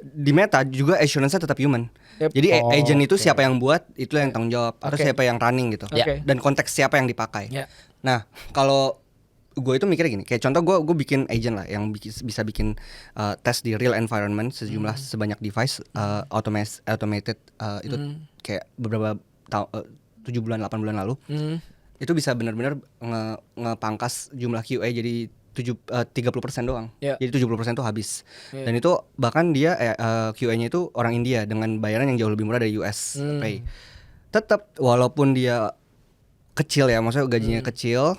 di Meta juga assurance-nya tetap human. Yep. Jadi agent itu siapa yang buat, itu yang tanggung jawab, atau Oke. siapa yang running gitu. Oke. Dan konteks siapa yang dipakai. Ya. Nah, kalau gue itu mikirnya gini, kayak contoh gue bikin agent lah yang bisa bikin tes di real environment sejumlah sebanyak device automated itu kayak beberapa 7 bulan 8 bulan lalu. Itu bisa benar-benar ngepangkas jumlah QA jadi 30% doang. Yeah. Jadi 70% tuh habis. Yeah. Dan itu bahkan dia QA-nya itu orang India dengan bayaran yang jauh lebih murah dari US Pay. Tetap walaupun dia kecil ya, maksudnya gajinya kecil,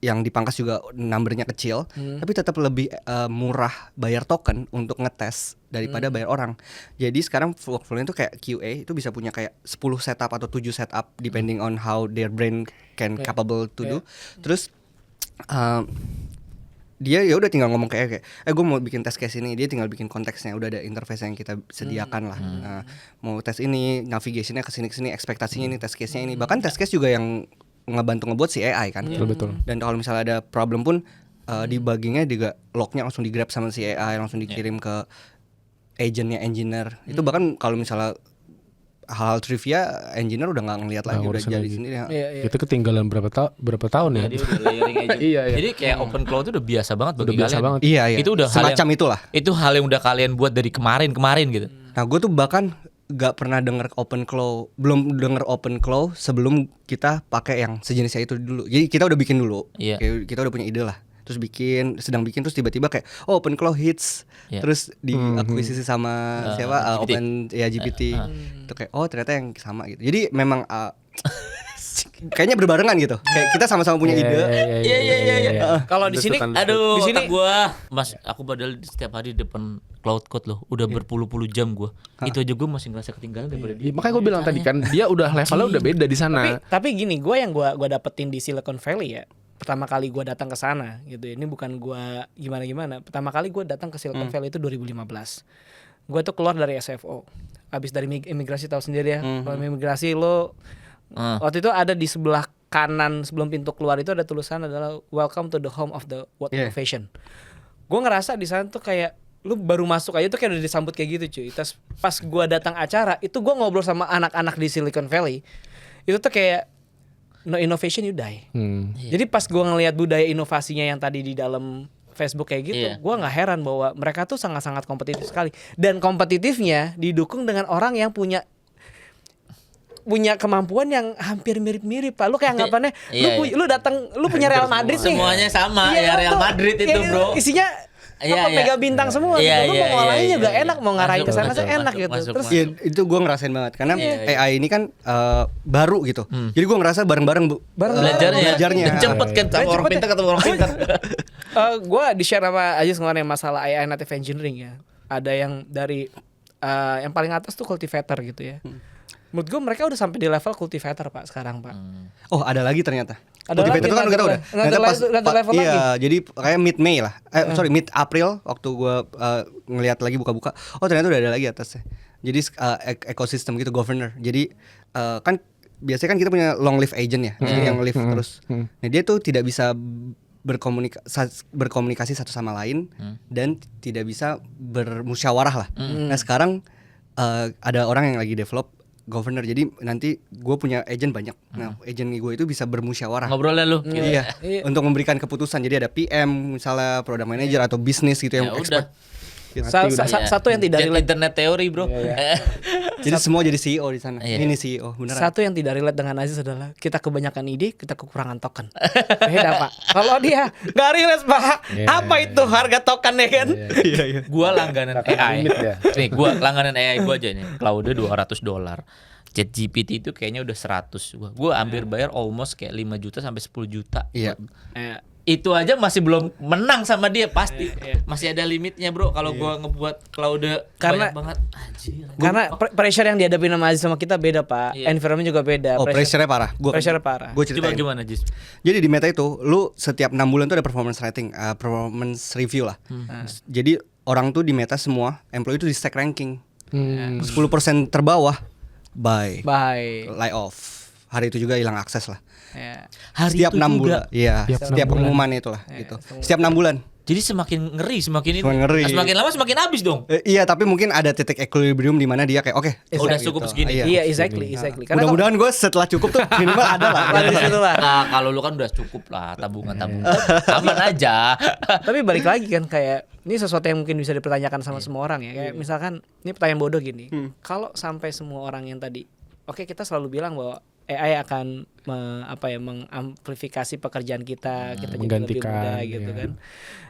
yang dipangkas juga numbernya kecil, tapi tetap lebih murah bayar token untuk ngetes daripada bayar orang. Jadi sekarang workflow-nya itu kayak QA itu bisa punya kayak 10 setup atau 7 setup depending on how their brain can capable to do. Terus dia ya udah tinggal ngomong kayak gue mau bikin test case ini, dia tinggal bikin konteksnya, udah ada interface yang kita sediakan lah. Mau tes ini, navigationnya kesini ekspektasinya ini, test case-nya ini, bahkan test case juga yang ngebantu ngebuat si AI kan. Betul. Dan kalau misalnya ada problem pun debuggingnya juga lognya langsung di grab sama si AI, langsung dikirim ke agentnya engineer. Itu bahkan kalau misalnya hal-hal trivia engineer udah nggak ngelihat lagi, udah jadi sendiri. Iya. Itu ketinggalan berapa tahun ya? Dia udah layering agent. Iya. Jadi kayak open cloud itu udah biasa banget bagi Udah biasa kalian. banget. Iya. Itu udah semacam itulah. Itu hal yang udah kalian buat dari kemarin gitu. Nah, gue tuh bahkan gak pernah denger open cloud, belum denger open cloud sebelum kita pakai yang sejenisnya itu dulu. Jadi kita udah bikin dulu, Iya. kayak kita udah punya ide lah. Terus sedang bikin terus tiba-tiba kayak open cloud hits, Iya. terus diakuisisi sama siapa GPT. open ya GPT. Itu kayak ternyata yang sama gitu. Jadi memang kayaknya berbarengan gitu. Kayak kita sama-sama punya ide. Iya. Kalau di sini Aduh, di sini otak gua, Mas, aku padahal setiap hari di depan cloud code loh, udah berpuluh-puluh jam gua. Itu aja gua masih ngerasa ketinggalan daripada dia. Iya, makanya gue bilang tadi kan dia udah levelnya udah beda di sana. tapi gini, gue yang gue dapetin di Silicon Valley ya, pertama kali gue datang ke sana gitu. Ini bukan gue gimana. Pertama kali gue datang ke Silicon Valley itu 2015. Gue tuh keluar dari SFO. Habis dari imigrasi, tahu sendiri ya. Kalau imigrasi lo waktu itu ada di sebelah kanan sebelum pintu keluar itu ada tulisan adalah Welcome to the home of the world innovation. Gue ngerasa di sana tuh kayak lu baru masuk aja tuh kayak udah disambut kayak gitu cuy. Terus pas gue datang acara itu gue ngobrol sama anak-anak di Silicon Valley. Itu tuh kayak no innovation you die. Jadi pas gue ngelihat budaya inovasinya yang tadi di dalam Facebook kayak gitu, gue nggak heran bahwa mereka tuh sangat-sangat kompetitif sekali. Dan kompetitifnya didukung dengan orang yang punya kemampuan yang hampir mirip-mirip Pak. Lu kayak anggapannya lu datang lu punya Real Madrid nih. Semuanya sama ya, Real tuh, Madrid itu bro. Isinya mega bintang semua gitu. Lu mau ngolahin juga enak, mau ngarahin ke sana enak gitu. Terus Iya, itu gue ngerasain banget karena AI ini kan baru gitu. Jadi gue ngerasa bareng-bareng belajarnya. Dan cepet kan sama orang pintar ketemu orang pintar. gue di-share sama Ajis kemarin masalah AI native engineering ya. ada yang dari yang paling atas tuh cultivator gitu ya. Menurut gue mereka udah sampai di level cultivator Pak sekarang Pak. Oh ada lagi ternyata. Ada Cultivator lagi, itu kan kita udah. another level iya, lagi. jadi kayak mid Mei lah. Mid April waktu gue ngelihat lagi buka-buka. Oh ternyata udah ada lagi atasnya. Jadi ekosistem gitu governor. Jadi kan biasanya kan kita punya long live agent ya, jadi yang live terus. Nah dia tuh tidak bisa berkomunikasi satu sama lain dan tidak bisa bermusyawarah lah. Nah sekarang ada orang yang lagi develop governor, jadi nanti gue punya agent banyak. Nah agent gue itu bisa bermusyawarah. Ngobrolnya lu. Iya, untuk memberikan keputusan. Jadi ada PM misalnya, product manager atau bisnis gitu yang Ya expert. Satu yang tidak relate, internet teori, bro. Jadi semua jadi CEO di sana. Iya. Ini CEO beneran. satu yang tidak relate dengan Aziz adalah kita kebanyakan ide, kita kekurangan token. Beda Pak. Kalau dia nggak relate Pak, apa itu harga token ya kan? Iya iya. Gua langganan AI. limit ya. Nih, gua langganan AI gua aja nih. Cloud-nya $200. ChatGPT itu kayaknya udah 100. Gua hampir bayar almost kayak 5 juta sampai 10 juta. Iya. Itu aja masih belum menang sama dia pasti. Masih ada limitnya, bro. Kalau gua ngebuat cloud Karena- banyak banget. Anjir. Karena pressure yang dihadapi sama Aziz sama kita beda Pak. Iya. Environment juga beda. Oh pressure-nya parah. Pressure parah. Gue Coba ceritain. gimana, Jis? Jadi di Meta itu, lu setiap 6 bulan tuh ada performance rating, performance review lah. Jadi orang tuh di Meta semua, employee itu di stack ranking. 10% terbawah, bye, Bye. lay off. Hari itu juga hilang akses lah. Ya. Hari Setiap itu 6 juga. bulan. Iya, setiap pengumuman itulah gitu. Setiap 6 bulan. Jadi semakin ngeri, semakin ini. Semakin ngeri. Semakin lama semakin habis dong. Iya, tapi mungkin ada titik equilibrium di mana dia kayak oke, Udah cukup segini. Iya, exactly. Karena Mudah-mudahan gue setelah cukup tuh minimal ada lah. kalau di situ lah. Nah, kalau lu kan udah cukup lah tabungan-tabungan. Aman aja. Tapi balik lagi kan kayak ini sesuatu yang mungkin bisa dipertanyakan sama semua orang ya. Kayak misalkan ini pertanyaan bodoh gini. Kalau sampai semua orang yang tadi, oke kita selalu bilang bahwa AI akan mengamplifikasi pekerjaan kita jadi lebih Menggantikan, mudah gitu iya. kan.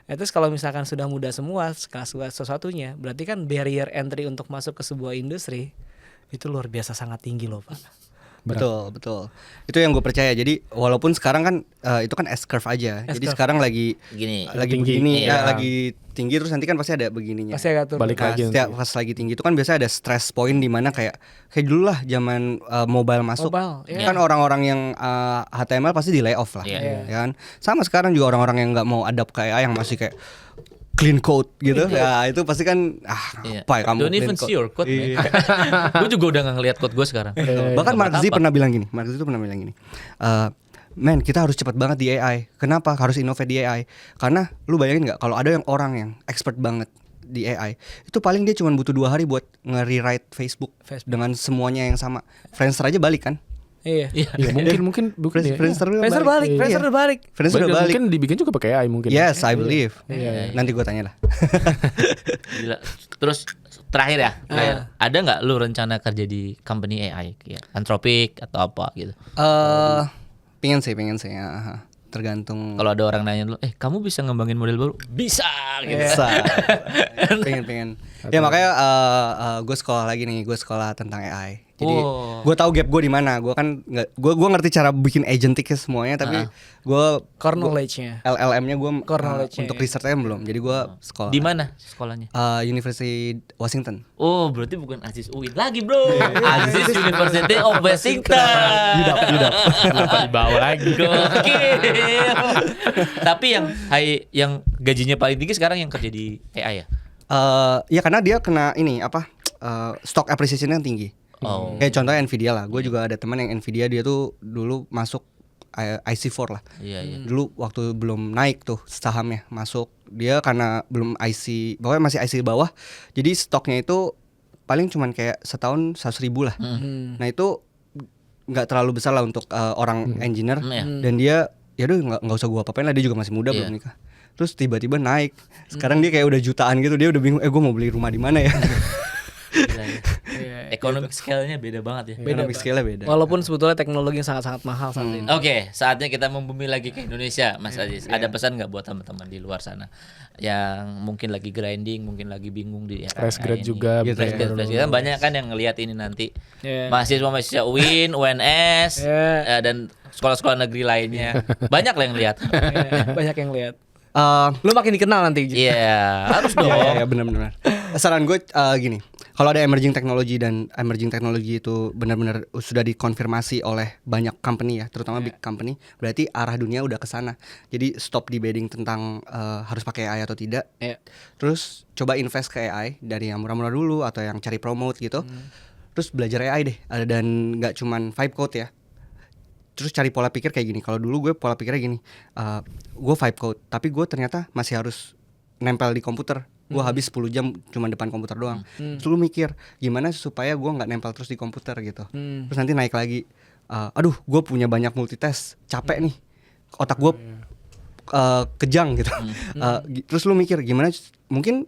Nah, terus kalau misalkan sudah mudah semua segala sesuatunya, berarti kan barrier entry untuk masuk ke sebuah industri itu luar biasa sangat tinggi loh Pak. Betul. Itu yang gue percaya. Jadi walaupun sekarang kan itu kan S-curve aja. Jadi S-curve. sekarang lagi Gini. Tinggi. begini, Iya. lagi tinggi terus nanti kan pasti ada begininya. Pasti agak turun. Balik Nah, lagi setiap nanti. pas lagi tinggi itu kan biasanya ada stress point di mana kayak dulu lah zaman mobile masuk. Mobile, iya. Kan orang-orang yang HTML pasti di layoff lah. Iya. Ya kan? Sama sekarang juga orang-orang yang nggak mau adapt ke AI yang masih kayak clean code gitu. Ya itu pasti kan Iya. apa ya kamu Don't clean even code. see your code, man. Gue juga udah gak ngeliat code gue sekarang. Bahkan Mark Z pernah bilang gini. Men, kita harus cepat banget di AI. Kenapa harus innovate di AI? Karena lu bayangin nggak kalau ada orang yang expert banget di AI, itu paling dia cuma butuh 2 hari buat nge-rewrite Facebook dengan semuanya yang sama. Friendster aja balik kan? Iya. Ya, mungkin ya. Friendster Friendster balik, Friendster udah balik. Friendster udah balik. Mungkin dibikin juga pakai AI mungkin. Yes, I believe. Iya. Nanti gue tanya lah. Gila. Terus terakhir ya, ada nggak lu rencana kerja di company AI, kayak Anthropic atau apa gitu? Pengen sih ya. Tergantung. Kalau ada orang nanya lu, kamu bisa ngembangin model baru? Bisa gitu. Bisa. pengen. Ya makanya gue sekolah lagi nih, gue sekolah tentang AI. Jadi gue tahu gap gue di mana. Gue kan nggak, gue ngerti cara bikin agentic semuanya, tapi gue Core knowledge-nya. LLM-nya gue Core knowledge-nya, untuk ya. research-nya belum. Jadi gue sekolah Di mana sekolahnya? University Washington. Oh, berarti bukan Aziz UIN lagi, bro. Aziz University of Washington. Kenapa dibawa lagi? Gokil. Tapi yang gajinya paling tinggi sekarang yang kerja di AI ya? Ya karena dia kena ini apa stock appreciation-nya tinggi. Oh. Kayak contohnya Nvidia lah. Gue juga ada teman yang Nvidia, dia tuh dulu masuk IC4 lah. Iya. Dulu waktu belum naik tuh sahamnya masuk, dia karena belum IC, pokoknya masih IC bawah. Jadi stoknya itu paling cuman kayak setahun 100.000 lah. Nah itu nggak terlalu besar lah untuk orang engineer. Dan dia ya udah nggak usah gua apa-apain lah, dia juga masih muda belum nikah. Terus tiba-tiba naik. Sekarang dia kayak udah jutaan gitu. Dia udah bingung, gue mau beli rumah di mana ya? Gila ya. Economic scale-nya beda banget ya. Economic scale-nya beda. Walaupun sebetulnya teknologi yang sangat-sangat mahal saat ini. Oke, saatnya kita membumi lagi ke Indonesia, Mas Aziz. Ada pesan nggak buat teman-teman di luar sana yang mungkin lagi grinding, mungkin lagi bingung di era Fresh grad ini? juga, Fresh gitu ya. grad. Kan banyak kan yang ngelihat ini nanti. Iya. Mahasiswa UIN, UNS, dan sekolah-sekolah negeri lainnya. Banyak lah yang lihat. Banyak yang lihat. Eh, Lu makin dikenal nanti. Iya, harus dong. Iya, benar-benar. saran gue gini, kalau ada emerging technology dan emerging technology itu benar-benar sudah dikonfirmasi oleh banyak company ya, terutama big company, berarti arah dunia udah ke sana. Jadi stop debating tentang harus pakai AI atau tidak. Terus coba invest ke AI dari yang murah-murah dulu atau yang cari promote gitu. Terus belajar AI deh, dan nggak cuman vibe code ya. Terus cari pola pikir kayak gini. Kalau dulu gue pola pikirnya gini, gue vibe code, tapi gue ternyata masih harus nempel di komputer. Gue habis 10 jam cuma depan komputer doang. Terus lu mikir gimana supaya gue nggak nempel terus di komputer gitu. Terus nanti naik lagi, aduh gue punya banyak multitask, capek nih, otak gue kejang gitu. Terus lu mikir gimana mungkin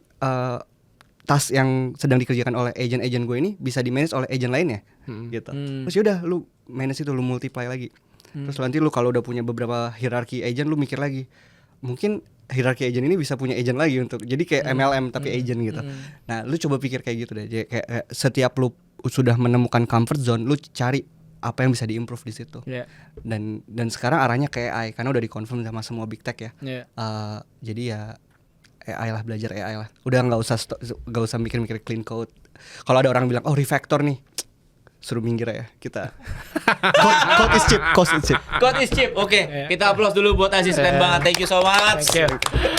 task yang sedang dikerjakan oleh agent-agent gue ini bisa di-manage oleh agent lainnya gitu. Terus yaudah lu manage itu, lu multiply lagi. Terus nanti lu kalau udah punya beberapa hierarki agent, lu mikir lagi, mungkin hierarki agent ini bisa punya agent lagi untuk jadi kayak MLM tapi agent gitu. Nah, lu coba pikir kayak gitu deh. Jadi kayak setiap lu sudah menemukan comfort zone, lu cari apa yang bisa diimprove di situ. Dan sekarang arahnya ke AI karena udah dikonfirm sama semua big tech ya. Jadi ya AI lah, belajar AI lah. Udah nggak usah mikir-mikir clean code. Kalau ada orang bilang, oh refactor nih, suruh minggir ya kita. Code is cheap, Code is cheap. Oke, kita applause dulu buat Aziz, keren banget. Thank you so much. Thank you.